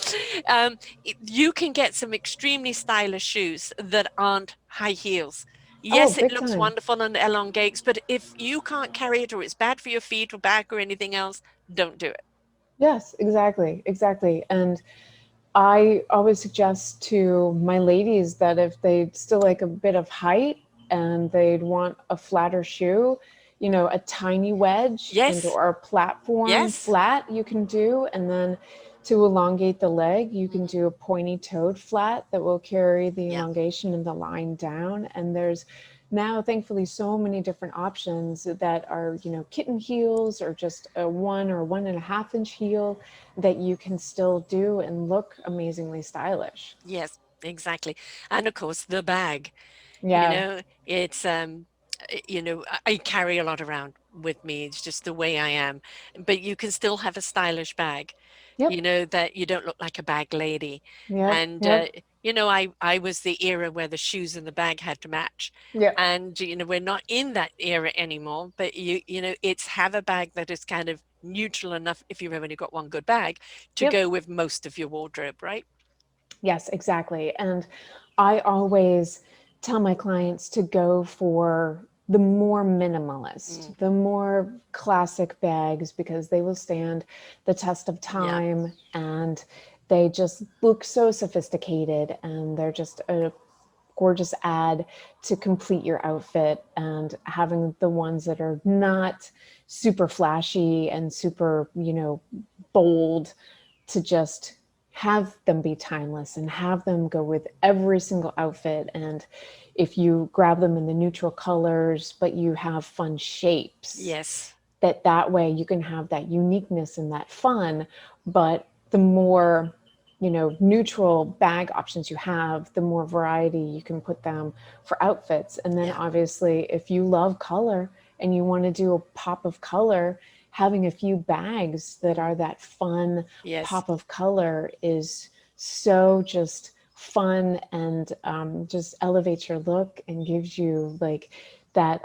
Um, you can get some extremely stylish shoes that aren't high heels.
Oh,
Yes, it
big
looks
time.
wonderful and elongates, but if you can't carry it or it's bad for your feet or back or anything else, don't do it.
Yes, exactly. Exactly. And I always suggest to my ladies that if they still like a bit of height and they'd want a flatter shoe, a tiny wedge and
Yes,
or a platform
yes.
flat you can do. And then to elongate the leg, you can
Mhm.
do a pointy toed flat that will carry the
Yeah.
elongation and the line down. And there's now thankfully so many different options that are, kitten heels, or just a 1 or 1.5 inch heel, that you can still do and look amazingly stylish.
Yes, exactly. And of course, the bag.
Yeah.
It's I carry a lot around with me. It's just the way I am. But you can still have a stylish bag,
Yep.
that you don't look like a bag lady.
Yep.
And
Yep.
I was the era where the shoes and the bag had to match.
Yep.
And, we're not in that era anymore, but it's have a bag that is kind of neutral enough if you've only got one good bag to
Yep.
go with most of your wardrobe, right?
Yes, exactly. And I always tell my clients to go for the more
Mm,
minimalist, the more classic bags, because they will stand the test of
yeah,
time, and they just look so sophisticated, and they're just a gorgeous add to complete your outfit. And having the ones that are not super flashy and super, bold, to just have them be timeless and have them go with every single outfit. And if you grab them in the neutral colors, but you have fun shapes,
yes,
that way you can have that uniqueness and that fun. But the more, neutral bag options you have, the more variety you can put them for outfits. And then
yeah,
obviously, if you love color and you want to do a pop of color, having a few bags that
mm,
are that fun
yes,
pop of color is so just fun, and just elevates your look and gives you like that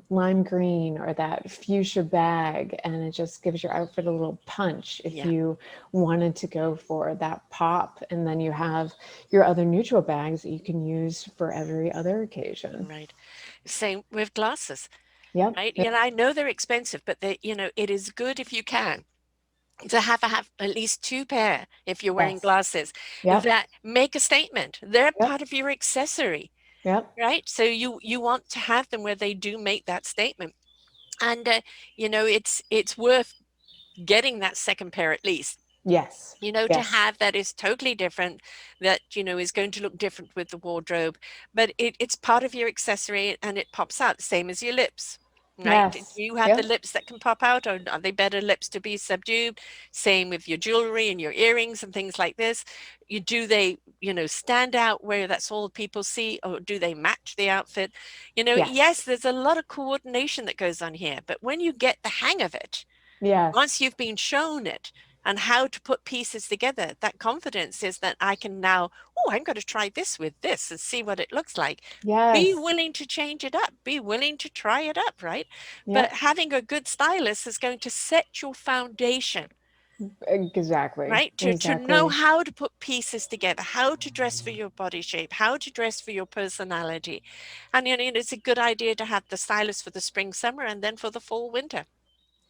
lime green or that fuchsia bag, and it just gives your outfit a little punch if
yeah,
you wanted to go for that pop. And then you have your other neutral bags that you can use for every other occasion.
right. Same with glasses,
Yep.
right?
Yep.
I know they're expensive, but it is good if you can to have at least two pair if you're wearing
Yes.
glasses
Yep.
that make a statement. They're
Yep.
part of your accessory,
Yep.
right? So you want to have them where they do make that statement. And it's worth getting that second pair at least,
Yes.
to
Yes.
have that is totally different, that is going to look different with the wardrobe, but it's part of your accessory and it pops out, same as your lips, right? Do
Yes.
you have the
Yep.
lips that can pop out, or are they better lips to be subdued? Same with your jewelry and your earrings and things like this. Do they stand out where that's all people see, or do they match the outfit?
Yes.
Yes, there's a lot of coordination that goes on here, but when you get the hang of it, once
Yes.
you've been shown it and how to put pieces together, that confidence is that I can now, oh, I'm going to try this with this and see what it looks like. Be
Yes.
willing to change it up, be willing to try it up, right? But
Yep.
having a good stylist is going to set your foundation,
Exactly.
right? To know
Exactly.
how to put pieces together, how to dress for your body shape, how to dress for your personality. And it's a good idea to have the stylist for the spring, summer, and then for the fall, winter.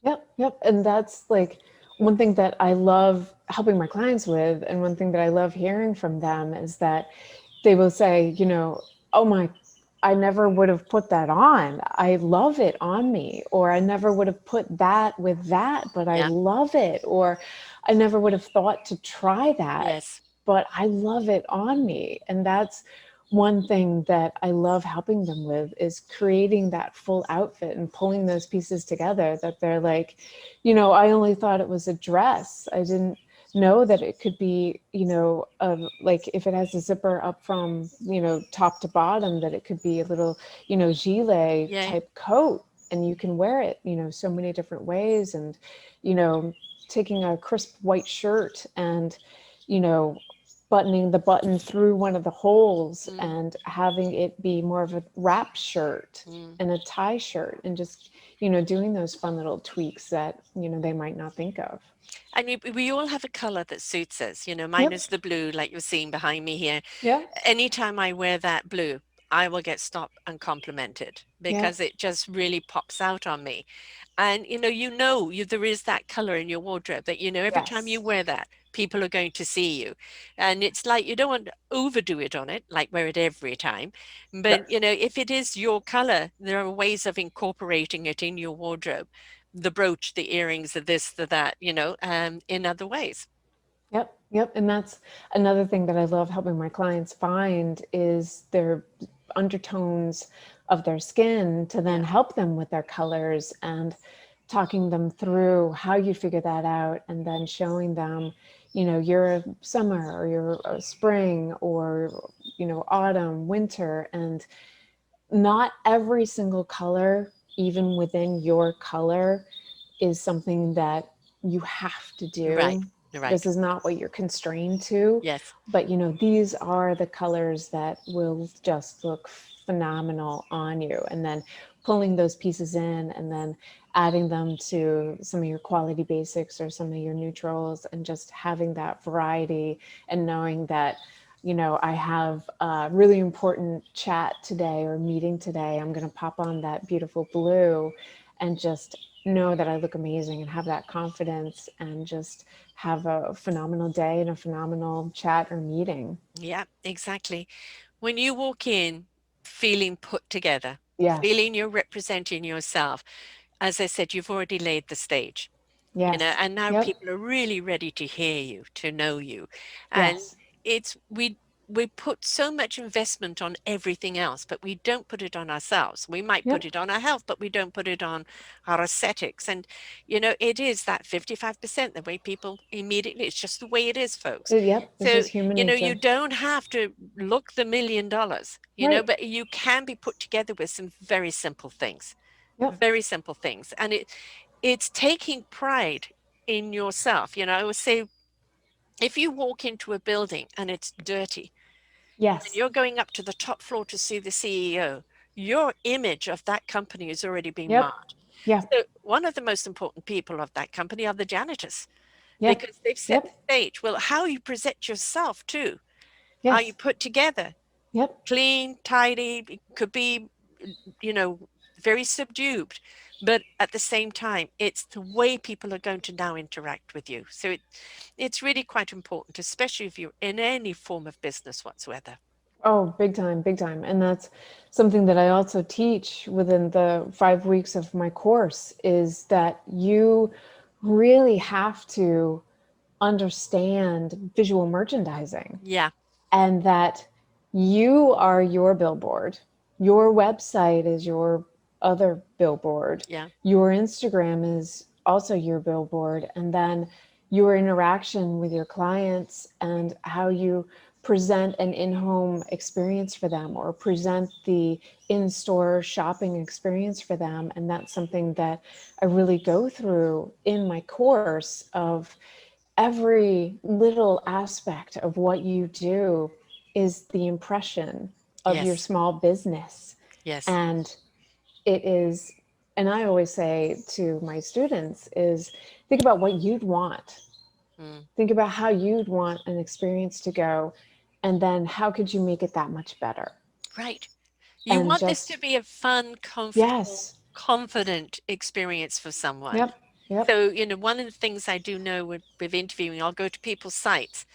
Yep, yep. And that's like one thing that I love helping my clients with. And one thing that I love hearing from them is that they will say, oh my, I never would have put that on. I love it on me. Or I never would have put that with that, but I
Yeah.
love it. Or I never would have thought to try that,
Yes.
but I love it on me. And that's one thing that I love helping them with, is creating that full outfit and pulling those pieces together, that they're like, I only thought it was a dress. I didn't know that it could be, like if it has a zipper up from, top to bottom, that it could be a little, gilet
Yay.
type coat, and you can wear it, so many different ways. And, you know, taking a crisp white shirt and, you know, buttoning the button through one of the holes
Mm,
and having it be more of a wrap shirt
mm.
and a tie shirt, and just, doing those fun little tweaks that, they might not think of.
And we all have a color that suits us. Mine
Yep.
is the blue, like you're seeing behind me here.
Yeah.
Anytime I wear that blue, I will get stopped and complimented
Yeah.
because it just really pops out on me. And there is that color in your wardrobe that every time you
Yes.
wear that, people are going to see you. And it's like you don't want to overdo it on it, like wear it every time.
Yep.
But if it is your color, there are ways of incorporating it in your wardrobe. The brooch, the earrings, the this, the that, in other ways.
Yep, yep. And that's another thing that I love helping my clients find, is their undertones of their skin, to then
Yeah.
help them with their colors, and talking them through how you figure that out, and then showing them, you're a summer, or you're a spring, or, autumn, winter. And not every single color, even within your color, is something that you have to
Right.
do.
Right.
This is not what you're constrained to,
Yes.
but these are the colors that will just look phenomenal on you. And then pulling those pieces in and then adding them to some of your quality basics or some of your neutrals, and just having that variety, and knowing that I have a really important chat today or meeting today. I'm going to pop on that beautiful blue and just know that I look amazing and have that confidence, and just have a phenomenal day and a phenomenal chat or meeting.
Yeah, exactly. When you walk in feeling put together,
Yes.
feeling you're representing yourself, as I said, you've already laid the stage.
Yes.
And now
Yep.
people are really ready to hear you, to know you. And
Yes.
it's we put so much investment on everything else, but we don't put it on ourselves. We might put
Yep.
it on our health, but we don't put it on our aesthetics. And it is that 55%, the way people immediately, it's just the way it is, folks.
Yep. It's
So,
just human
you
nature.
don't have to look the $1 million,
Right.
but you can be put together with some very simple things,
Yep.
very simple things. And it's taking pride in yourself. I always say, if you walk into a building and it's dirty and
Yes.
you're going up to the top floor to see the CEO, your image of that company has already been
Yep.
marred.
Yep.
So one of the most important people of that company are the janitors,
Yep.
because they've set the
Yep.
stage. Well, how you present yourself too. Are you
Yes.
put together?
Yep.
Clean, tidy, it could be, you know, very subdued. But at the same time, it's the way people are going to now interact with you. So it's really quite important, especially if you're in any form of business whatsoever.
Oh, big time, big time. And that's something that I also teach within the 5 weeks of my course, is that you really have to understand visual merchandising,
Yeah,
and that you are your billboard. Your website is your other billboard.
yeah,
Your Instagram is also your billboard. And then your interaction with your clients and how you present an in home experience for them, or present the in store shopping experience for them. And that's something that I really go through in my course, of every little aspect of what you do is the impression of your
yes,
small business.
yes.
And it is, and I always say to my students, is think about what you'd want.
Mm,
Think about how you'd want an experience to go, and then how could you make it that much better?
right. You
And
want this to
just,
be a fun, comfortable,
yes.
confident experience for someone.
Yep. Yep.
So, one of the things I do know with interviewing, I'll go to people's sites,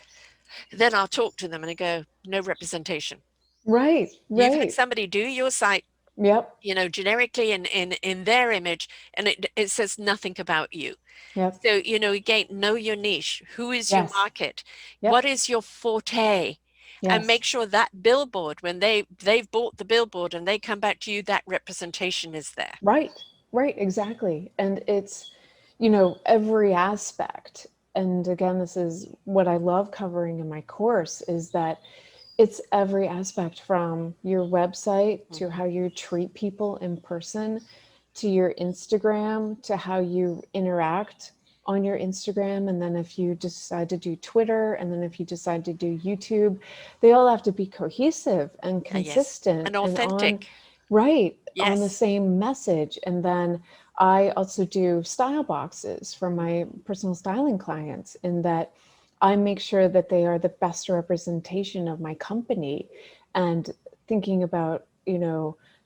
then I'll talk to them and I go, no representation.
Right.
You've had
Right.
somebody do your site,
Yep.
generically in their image, and it says nothing about you.
Yep.
So, again, know your niche. Who is your
Yes.
market? What
Yep.
is your forte? And
Yes.
make sure that billboard, when they've bought the billboard and they come back to you, that representation is there.
Right, right, exactly. And it's, every aspect. And again, this is what I love covering in my course, is that it's every aspect, from your website to
Mhm.
how you treat people in person, to your Instagram, to how you interact on your Instagram. And then if you decide to do Twitter, and then if you decide to do YouTube, they all have to be cohesive and
Yes.
consistent
And
and on,
authentic.
right, on the
Yes.
same message. And then I also do style boxes for my personal styling clients, in that I make sure that they are the best representation of my company, and thinking about,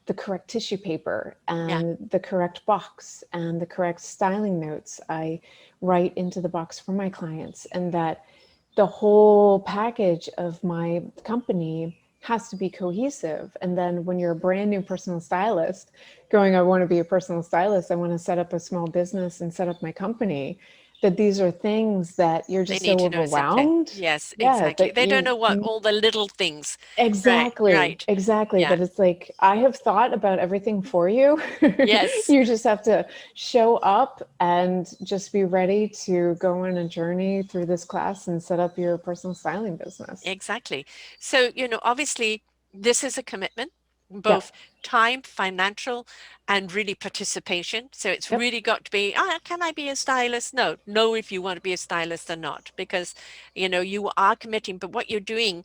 the correct tissue paper
Yeah.
and the correct box and the correct styling notes I write into the box for my clients, and that the whole package of my company has to be cohesive. And then when you're a brand new personal stylist going, I want to be a personal stylist, I want to set up a small business and set up my company, that these are things that you're
They
just
need
so
to know it's okay.
overwhelmed.
Yes,
Yeah,
exactly.
that
They don't
you,
know what all the little things. Right.
exactly,
Right.
exactly.
Yeah.
That it's like, I have thought about everything for you.
Yes.
You just have to show up and just be ready to go on a journey through this class and set up your personal styling business.
Exactly. So, obviously, this is a commitment. both time, financial, and really participation. So it's
Yep.
really got to be, can I be a stylist? No, know if you want to be a stylist or not, because, you are committing, but what you're doing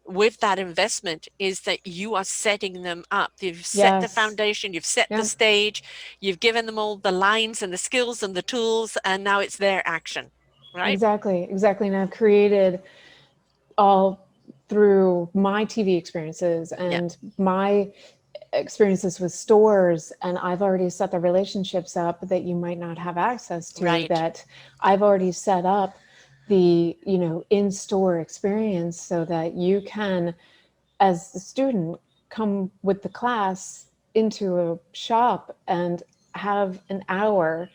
with that investment is that you are setting them up. You've set the
Yes.
foundation, you've set the
Yep.
stage, you've given them all the lines and the skills and the tools, and now it's their action, right?
Exactly. Exactly. And I've created all through my TV experiences
Yeah,
and my experiences with stores, and I've already set the relationships up that you might not have access to,
right.
that I've already set up the in-store experience so that you can, as the student, come with the class into a shop and have an hour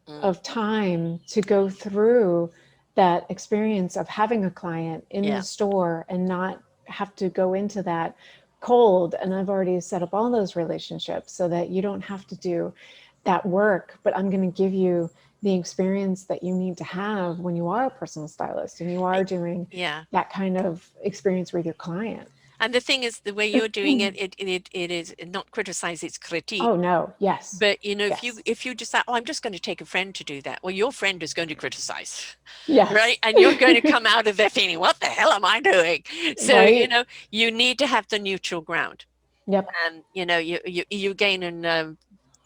Mm,
of time to go through that experience of having a client in the
yeah,
store and not have to go into that cold. And I've already set up all those relationships so that you don't have to do that work, but I'm going to give you the experience that you need to have when you are a personal stylist and you are
I,
doing
yeah.
that kind of experience with your client.
And the thing is, the way you're doing it, it is not criticize, it's critique.
Oh no, yes,
But if you
yes,
if you decide, oh, I'm just going to take a friend to do that, well, your friend is going to criticize, right?
yes.
And you're going to come out of there feeling, what the hell am I doing? So,
Right.
you need to have the neutral ground.
Yep.
And you gain in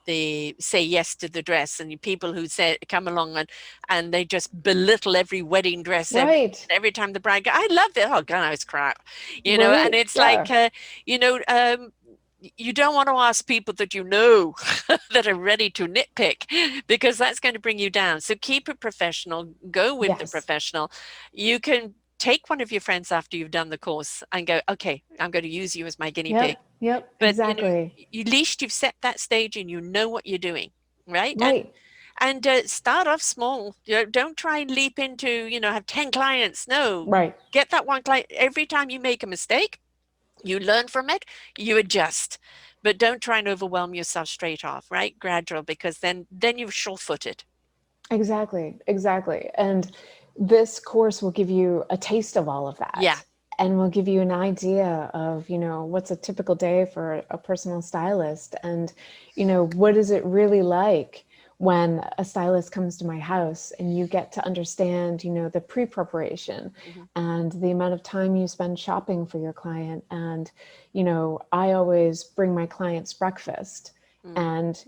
they say yes to the dress, and people who say come along and they just belittle every wedding dress
Right.
every time the bride I love it, oh god, it's crap, and
Right.
it's like
Yeah.
you know um you don't want to ask people that that are ready to nitpick, because that's going to bring you down. So keep it professional, go with the
Yes.
professional. You can take one of your friends after you've done the course and go, okay, I'm going to use you as my guinea pig.
Yep. Yep.
But
Exactly.
at least you've set that stage and you know what you're doing, right? and
Right.
and start off small. Don't try and leap into, have 10 clients. No,
Right.
get that one client. Every time you make a mistake, you learn from it, you adjust, but don't try and overwhelm yourself straight off, right? Gradual, because then you're sure-footed.
Exactly. Exactly. And this course will give you a taste of all of
Yeah.
that and will give you an idea of, what's a typical day for a personal stylist and, what is it really like when a stylist comes to my house and you get to understand, the pre-preparation
Hmm.
and the amount of time you spend shopping for your client. And, I always bring my clients breakfast
Mm.
and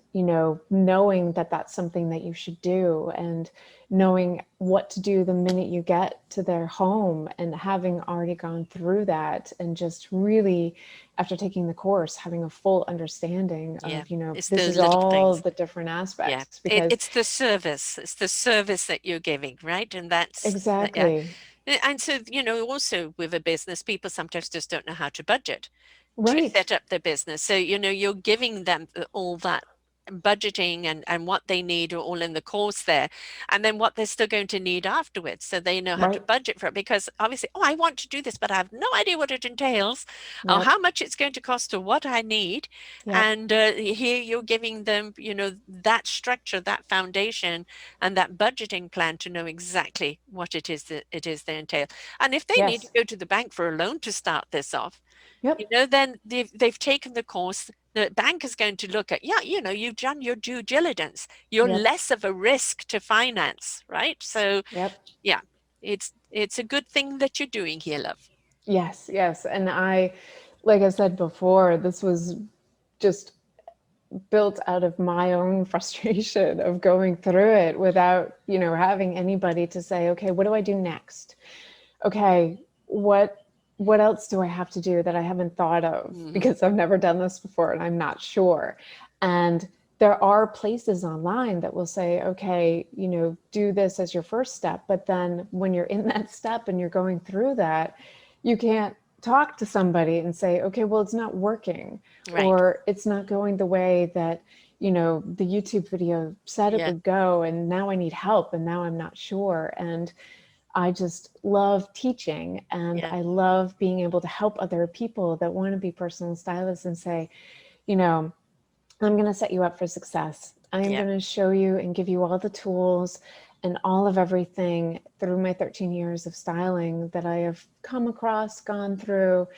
knowing that that's something that you should do and knowing what to do the minute you get to their home and having already gone through that and just really after taking the course having a full understanding
Yeah,
of
it's
this
the
is
little
all
things.
the different
Yeah,
aspects because
it's the service. It's the service that you're giving, right? And yeah.
exactly
And so, also with a business, people sometimes just don't know how to budget to
right
set up their business. So, you're giving them all that budgeting and what they need are all in the course there. And then what they're still going to need afterwards. So they know how to
right
budget for it, because obviously, oh, I want to do this, but I have no idea what it entails or
yep
how much it's going to cost or what I need.
yep
And here you're giving them, that structure, that foundation, and that budgeting plan to know exactly what it is they entail. And if they need to
yes
go to the bank for a loan to start this off,
yep
then they've taken the course. The bank is going to look at, yeah, you've done your due diligence. You're
yep
less of a risk to finance, right? So,
yep
yeah, it's a good thing that you're doing here, love.
yes yes and I like I said before this was just built out of my own frustration of going through it without, having anybody to say, okay, what do I do next? Okay, what else do I have to do that I haven't thought of
Hmm.
because I've never done this before and I'm not sure. And there are places online that will say, okay, do this as your first step, but then when you're in that step and you're going through that, you can't talk to somebody and say, okay, well, it's not working
Right.
or it's not going the way that the YouTube video said it
Yeah.
would go and now I need help and now I'm not sure. And I just love teaching and
Yeah.
I love being able to help other people that want to be personal stylists and say, you know, I'm going to set you up for success. I am
Yeah.
going to show you and give you all the tools and all of everything through my 13 years of styling that I have come across, gone through,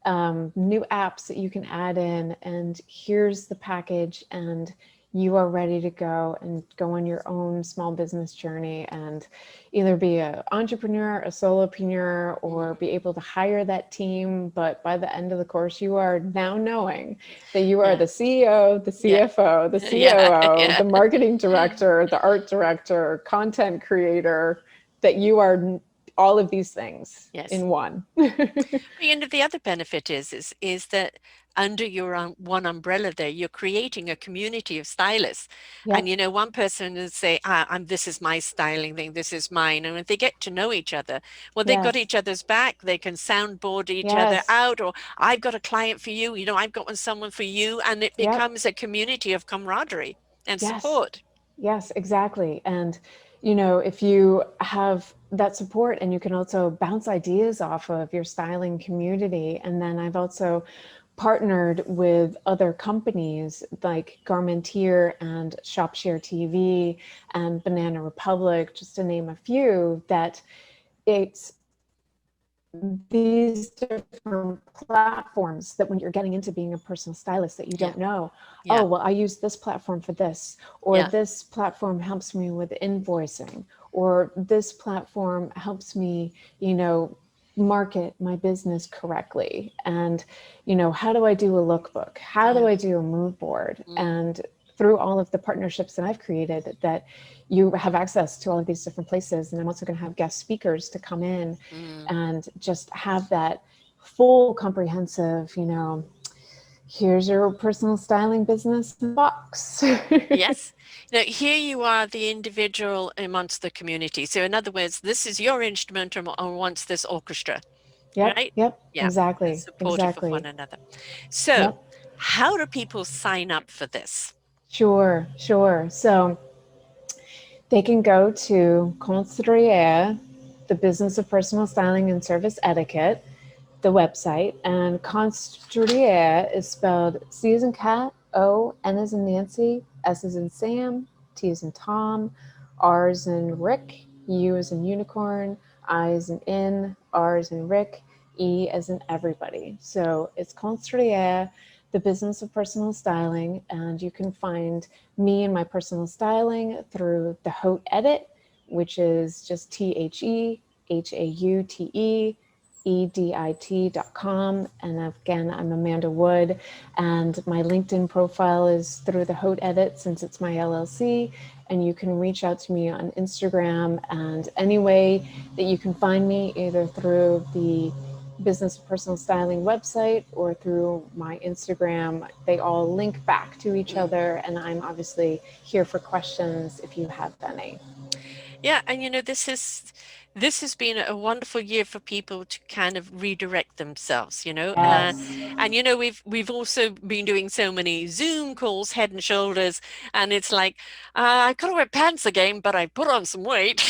new apps that you can add in, and here's the package, and you are ready to go and go on your own small business journey and either be an entrepreneur, a solopreneur, or be able to hire that team. But by the end of the course, you are now knowing that you are
Yeah.
the CEO, the
Yeah.
CFO, the
Yeah.
COO,
Yeah.
the marketing director, the art director, content creator, that you are all of these things
Yes.
in one.
The other benefit is that under your one umbrella there, you're creating a community of stylists. And
Yep.
one person will say, this is my styling thing, this is mine. And if they get to know each other, well, they've got
Yes.
each other's back. They can soundboard each other
Yes.
out, or I've got a client for you, I've got someone for you. And it
Yep.
becomes a community of camaraderie and
Yes.
support.
Yes, exactly. And, if you have that support and you can also bounce ideas off of your styling community. And then I've also partnered with other companies like Garmentier and ShopShare TV and Banana Republic, just to name a few, that it's these different platforms that when you're getting into being a personal stylist that you
Yeah.
don't know,
Yeah.
oh, well, I use this platform for this, or
Yeah.
this platform helps me with invoicing, or this platform helps me, market my business correctly. And, how do I do a lookbook? How do
Yeah.
I do a mood board?
Mm,
And through all of the partnerships that I've created, that you have access to all of these different places. And I'm also going to have guest speakers to come in
mm.
and just have that full comprehensive, here's your personal styling business in a box.
Yes. Now, here you are, the individual amongst the community. So, in other words, this is your instrument or wants this orchestra,
Yep,
right?
yep,
Yeah. And
exactly,
supportive of one
exactly.
another. So,
Yep,
how do people sign up for this?
sure, sure. So they can go to Considerier, the Business of Personal Styling and Service Etiquette, the website, and Constrier is spelled C as in cat, O, N as in Nancy, S as in Sam, T as in Tom, R as in Rick, U as in unicorn, I as in, R as in Rick, E as in everybody. So it's Constrier, the business of personal styling, and you can find me and my personal styling through the Haute Edit, which is just TheHeAute.com. And again, I'm Amanda Wood. And my LinkedIn profile is through the Haute Edit since it's my LLC. And you can reach out to me on Instagram and any way that you can find me, either through the Business of Personal Styling website or through my Instagram. They all link back to each
Mm.
other. And I'm obviously here for questions if you have any.
Yeah, and this has been a wonderful year for people to kind of redirect themselves,
Yes.
and we've also been doing so many Zoom calls, Head and Shoulders, and it's like I gotta wear pants again, but I put on some weight.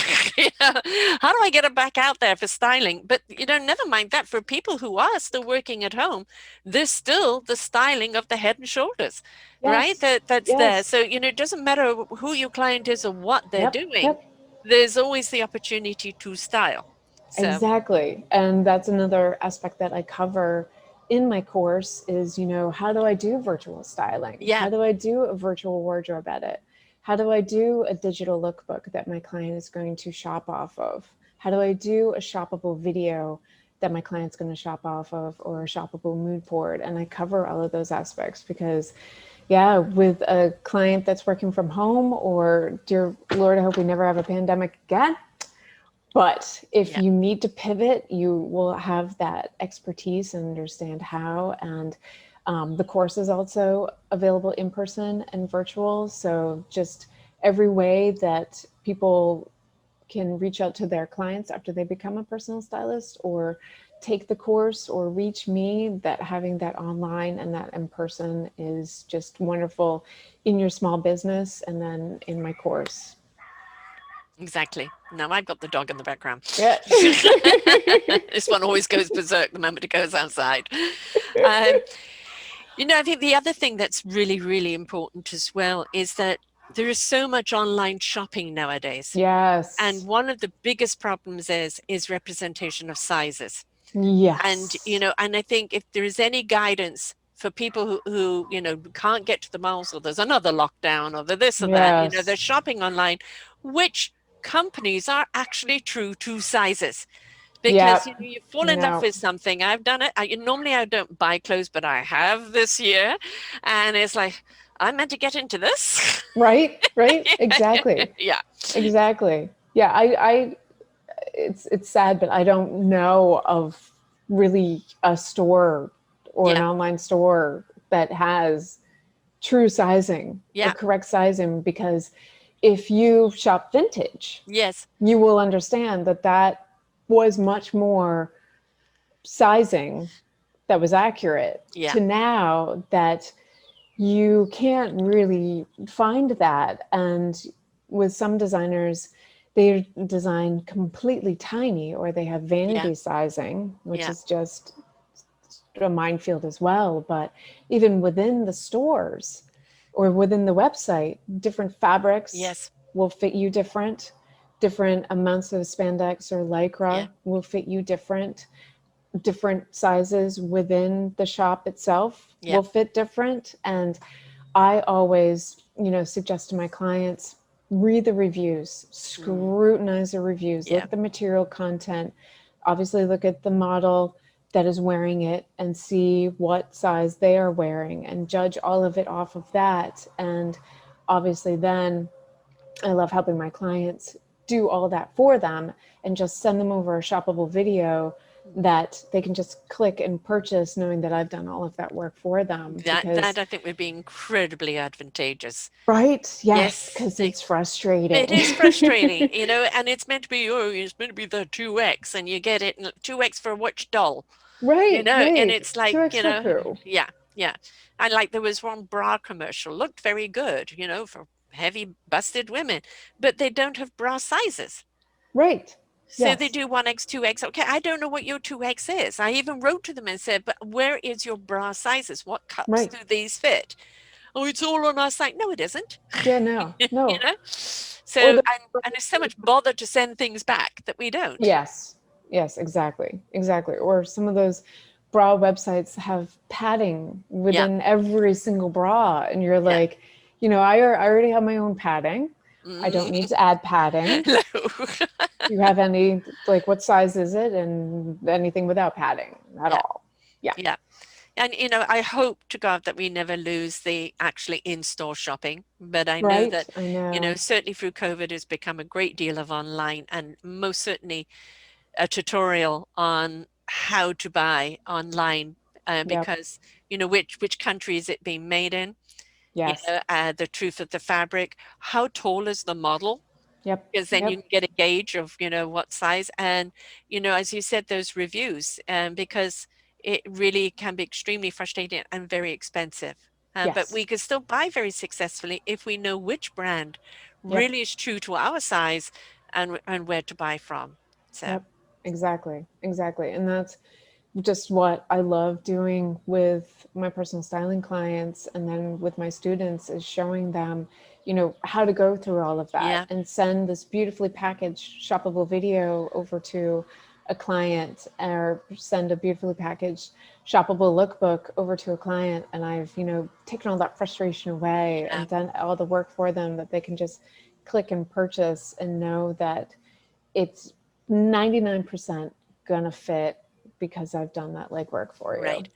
How do I get it back out there for styling? But never mind that. For people who are still working at home, there's still the styling of the Head and Shoulders, right?
Yes.
That's there.
Yes.
So it doesn't matter who your client is or what they're
Yep.
doing,
Yep.
there's always the opportunity to style. So,
Exactly. And that's another aspect that I cover in my course is, how do I do virtual styling?
yeah.
How do I do a virtual wardrobe edit? How do I do a digital lookbook that my client is going to shop off of? How do I do a shoppable video that my client's going to shop off of, or a shoppable mood board? And I cover all of those aspects because, yeah, with a client that's working from home, or dear Lord, I hope we never have a pandemic again. But if
Yeah.
you need to pivot, you will have that expertise and understand how. And the course is also available in person and virtual. So just every way that people can reach out to their clients after they become a personal stylist, or take the course, or reach me, that having that online and that in person is just wonderful in your small business and then in my course.
Exactly. Now I've got the dog in the background.
Yeah.
This one always goes berserk the moment it goes outside. Um, I think the other thing that's really, really important as well is that there is so much online shopping nowadays. And
Yes.
one of the biggest problems is representation of sizes. And,
Yes.
and I think if there is any guidance for people who, can't get to the malls, or there's another lockdown, or the this or that, they're
Yes.
shopping online, which companies are actually true to sizes. Because,
Yep.
you fall in love
No.
with something. I've done it. Normally I don't buy clothes, but I have this year. And it's like, I meant to get into this.
Right? Right? Exactly.
Yeah.
Exactly. Yeah, I it's sad, but I don't know of really a store or an
Yeah.
online store that has true sizing or
Yeah.
correct sizing, because if you shop vintage,
Yes.
you will understand that that was much more sizing that was accurate
Yeah.
to now that you can't really find that. And with some designers, they design completely tiny, or they have
Yeah.
vanity sizing, which
Yeah.
is just a minefield as well. But even within the stores or within the website, different fabrics
Yes.
will fit you different amounts of spandex or
Yeah.
lycra will fit you different sizes within the shop itself
Yeah.
will fit different. And I always, suggest to my clients, read the reviews,
Mm.
scrutinize the reviews, look
Yeah.
at the material content, obviously look at the model that is wearing it and see what size they are wearing and judge all of it off of that. And obviously then I love helping my clients do all that for them and just send them over a shoppable video that they can just click and purchase, knowing that I've done all of that work for them.
That
Because,
I think would be incredibly advantageous.
right? Yes,
Yes.
because it's frustrating.
It is frustrating, and it's meant to be, oh, it's meant to be the 2X, and you get it 2X for which doll,
Right,
and
right.
it's like,
2x for poo.
yeah, yeah. And like there was one bra commercial, looked very good, for heavy busted women, but they don't have bra sizes.
Right.
So they
Yes.
do 1X, 2X. Okay, I don't know what your 2X is. I even wrote to them and said, but where is your bra sizes? What cups
Right.
do these fit? Oh, it's all on our site. No, it isn't.
Yeah, no,
you
no.
know? So,
Or the
and there's so much bother to send things back that we don't.
Yes, yes, exactly, exactly. Or some of those bra websites have padding
Yeah,
within every single bra, and you're
yeah.
like, I already have my own padding. I don't need to add padding.
No.
Do you have any, like, what size is it, and anything without padding at
Yeah,
all? Yeah,
yeah. And I hope to God that we never lose the actually in-store shopping. But I know
right.
that,
I know.
certainly through COVID has become a great deal of online, and most certainly a tutorial on how to buy online,
Yep.
because which country is it being made in,
Yes.
the truth of the fabric, how tall is the model,
Yep.
because then you
Yep.
can get a gauge of what size. And as you said, those reviews, because it really can be extremely frustrating and very expensive, but
Yes.
we can still buy very successfully if we know which brand
Yep.
really is true to our size, and where to buy from. So
Yep. Exactly. Exactly. And that's just what I love doing with my personal styling clients and then with my students, is showing them, how to go through all of that
yeah,
and send this beautifully packaged shoppable video over to a client, or send a beautifully packaged shoppable lookbook over to a client. And I've, taken all that frustration away
yeah,
and done all the work for them, that they can just click and purchase and know that it's 99% gonna fit because I've done that legwork for you.
right.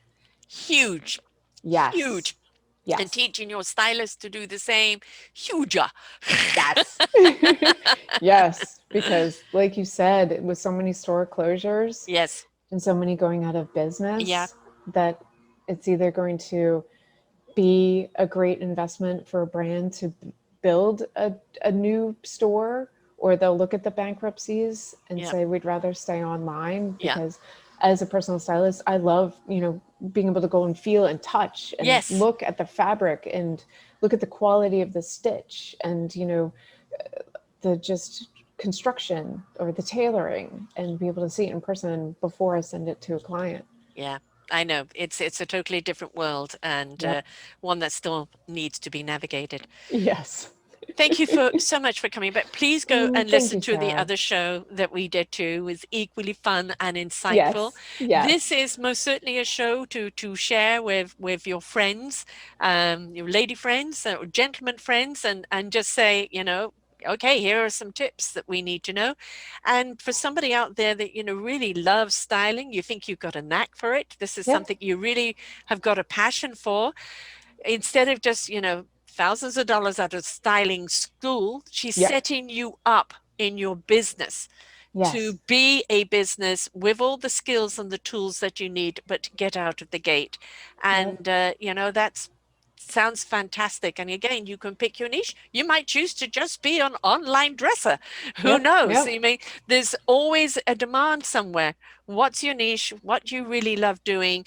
Huge,
Yes.
huge. And
Yes.
teaching your stylist to do the same, huger.
Yes. Yes. Because, like you said, with so many store closures
Yes.
and so many going out of
Yeah.
business, that it's either going to be a great investment for a brand to build a new store, or they'll look at the bankruptcies and
Yeah.
say, we'd rather stay online.
Yeah.
Because as a personal stylist, I love, being able to go and feel and touch and
Yes.
look at the fabric and look at the quality of the stitch and, the just construction or the tailoring, and be able to see it in person before I send it to a client.
Yeah. I know it's a totally different world, and
Yep.
one that still needs to be navigated.
Yes.
Thank you for so much for coming back. Please go and
Thank
listen
you,
to the
Sarah.
other show that we did too. It was equally fun and insightful.
Yes,
This
yes.
is most certainly a show to share with your friends, your lady friends or gentleman friends, and just say, okay, here are some tips that we need to know. And for somebody out there that, really loves styling, you think you've got a knack for it. This is
Yep,
something you really have got a passion for. Instead of just, thousands of dollars out of styling school, she's
yep,
setting you up in your business
yes,
to be a business with all the skills and the tools that you need, but to get out of the gate.
yep,
And, that's sounds fantastic. And again, you can pick your niche. You might choose to just be an online dresser. Who
yep,
knows?
yep,
I mean, there's always a demand somewhere. What's your niche? What you really love doing?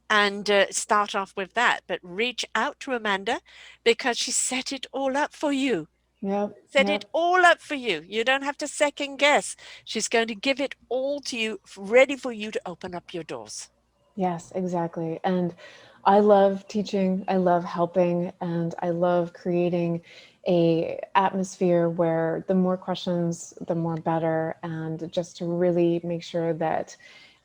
And start off with that. But reach out to Amanda because she set it all up for you.
yep,
Set it
yep.
all up for you. You don't have to second guess. She's going to give it all to you, ready for you to open up your doors.
Yes, exactly. And I love teaching, I love helping, and I love creating a atmosphere where the more questions, the more better, and just to really make sure that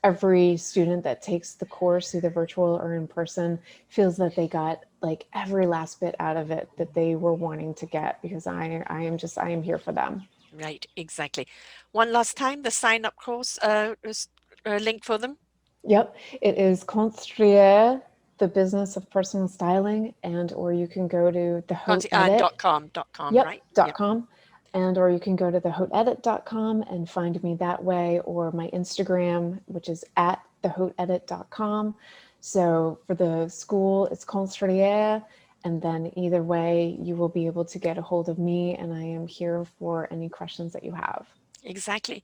every student that takes the course, either virtual or in person, feels that they got like every last bit out of it that they were wanting to get because I am here for them.
Right, exactly. One last time, the sign up course link for them.
Yep, it is construire the business of personal styling, and or you can go to the Haute Edit.
.com,
Yep,
right?
dot
Yep.
com, and or you can go to the hautedit.com and find me that way, or my Instagram, which is at thehautedit.com. So for the school, it's construire, and then either way, you will be able to get a hold of me, and I am here for any questions that you have.
Exactly.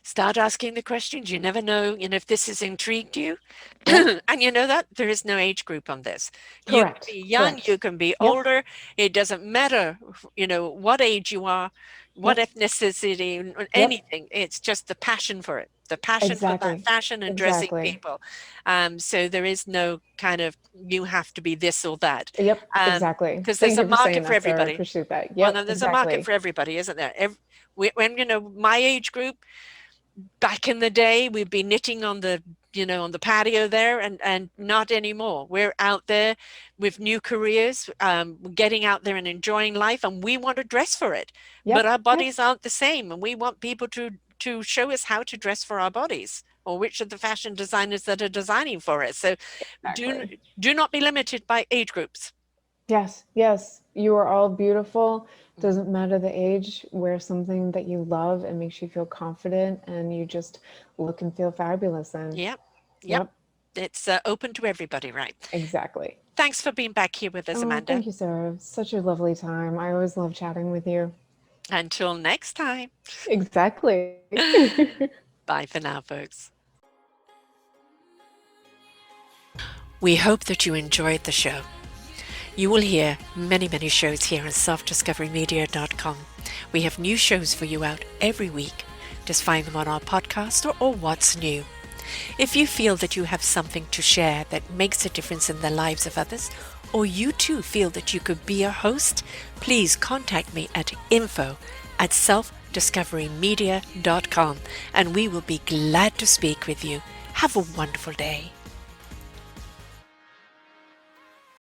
Start asking the questions. You never know, if this has intrigued you.
Yep,
And you know that there is no age group on this. You can
correct,
be young, you
correct.
can be
Yep,
older. It doesn't matter, what age you are, what
yep,
ethnicity, or
yep,
anything. It's just the passion for it, the passion for that
exactly,
fashion and dressing
exactly.
people. So there is no kind of, you have to be this or that.
Yep, exactly.
Because there's
Thank
a
you for saying
market for
that, Sarah. I
everybody.
appreciate that.
Well,
Yep,
no, there's a market
exactly.
for everybody, isn't there? When, my age group, back in the day, we'd be knitting on the on the patio there, and not anymore. We're out there with new careers, getting out there and enjoying life, and we want to dress for it, but
Yep,
our
yep,
bodies aren't the same, and we want people to show us how to dress for our bodies, or which of the fashion designers that are designing for us. So do
exactly.
do not be limited by age groups.
Yes, yes. You are all beautiful.
Mhm.
Doesn't matter the age. Wear something that you love and makes you feel confident and you just look and feel fabulous in.
Yep, yep.
Yep,
It's open to everybody, right?
exactly.
Thanks for being back here with us,
Oh,
Amanda.
thank you, Sarah. Such a lovely time. I always love chatting with you.
Until next time.
Exactly.
Bye for now, folks. We hope that you enjoyed the show. You will hear many, many shows here on selfdiscoverymedia.com. We have new shows for you out every week. Just find them on our podcast or What's New. If you feel that you have something to share that makes a difference in the lives of others, or you too feel that you could be a host, please contact me at info@selfdiscoverymedia.com and we will be glad to speak with you. Have a wonderful day.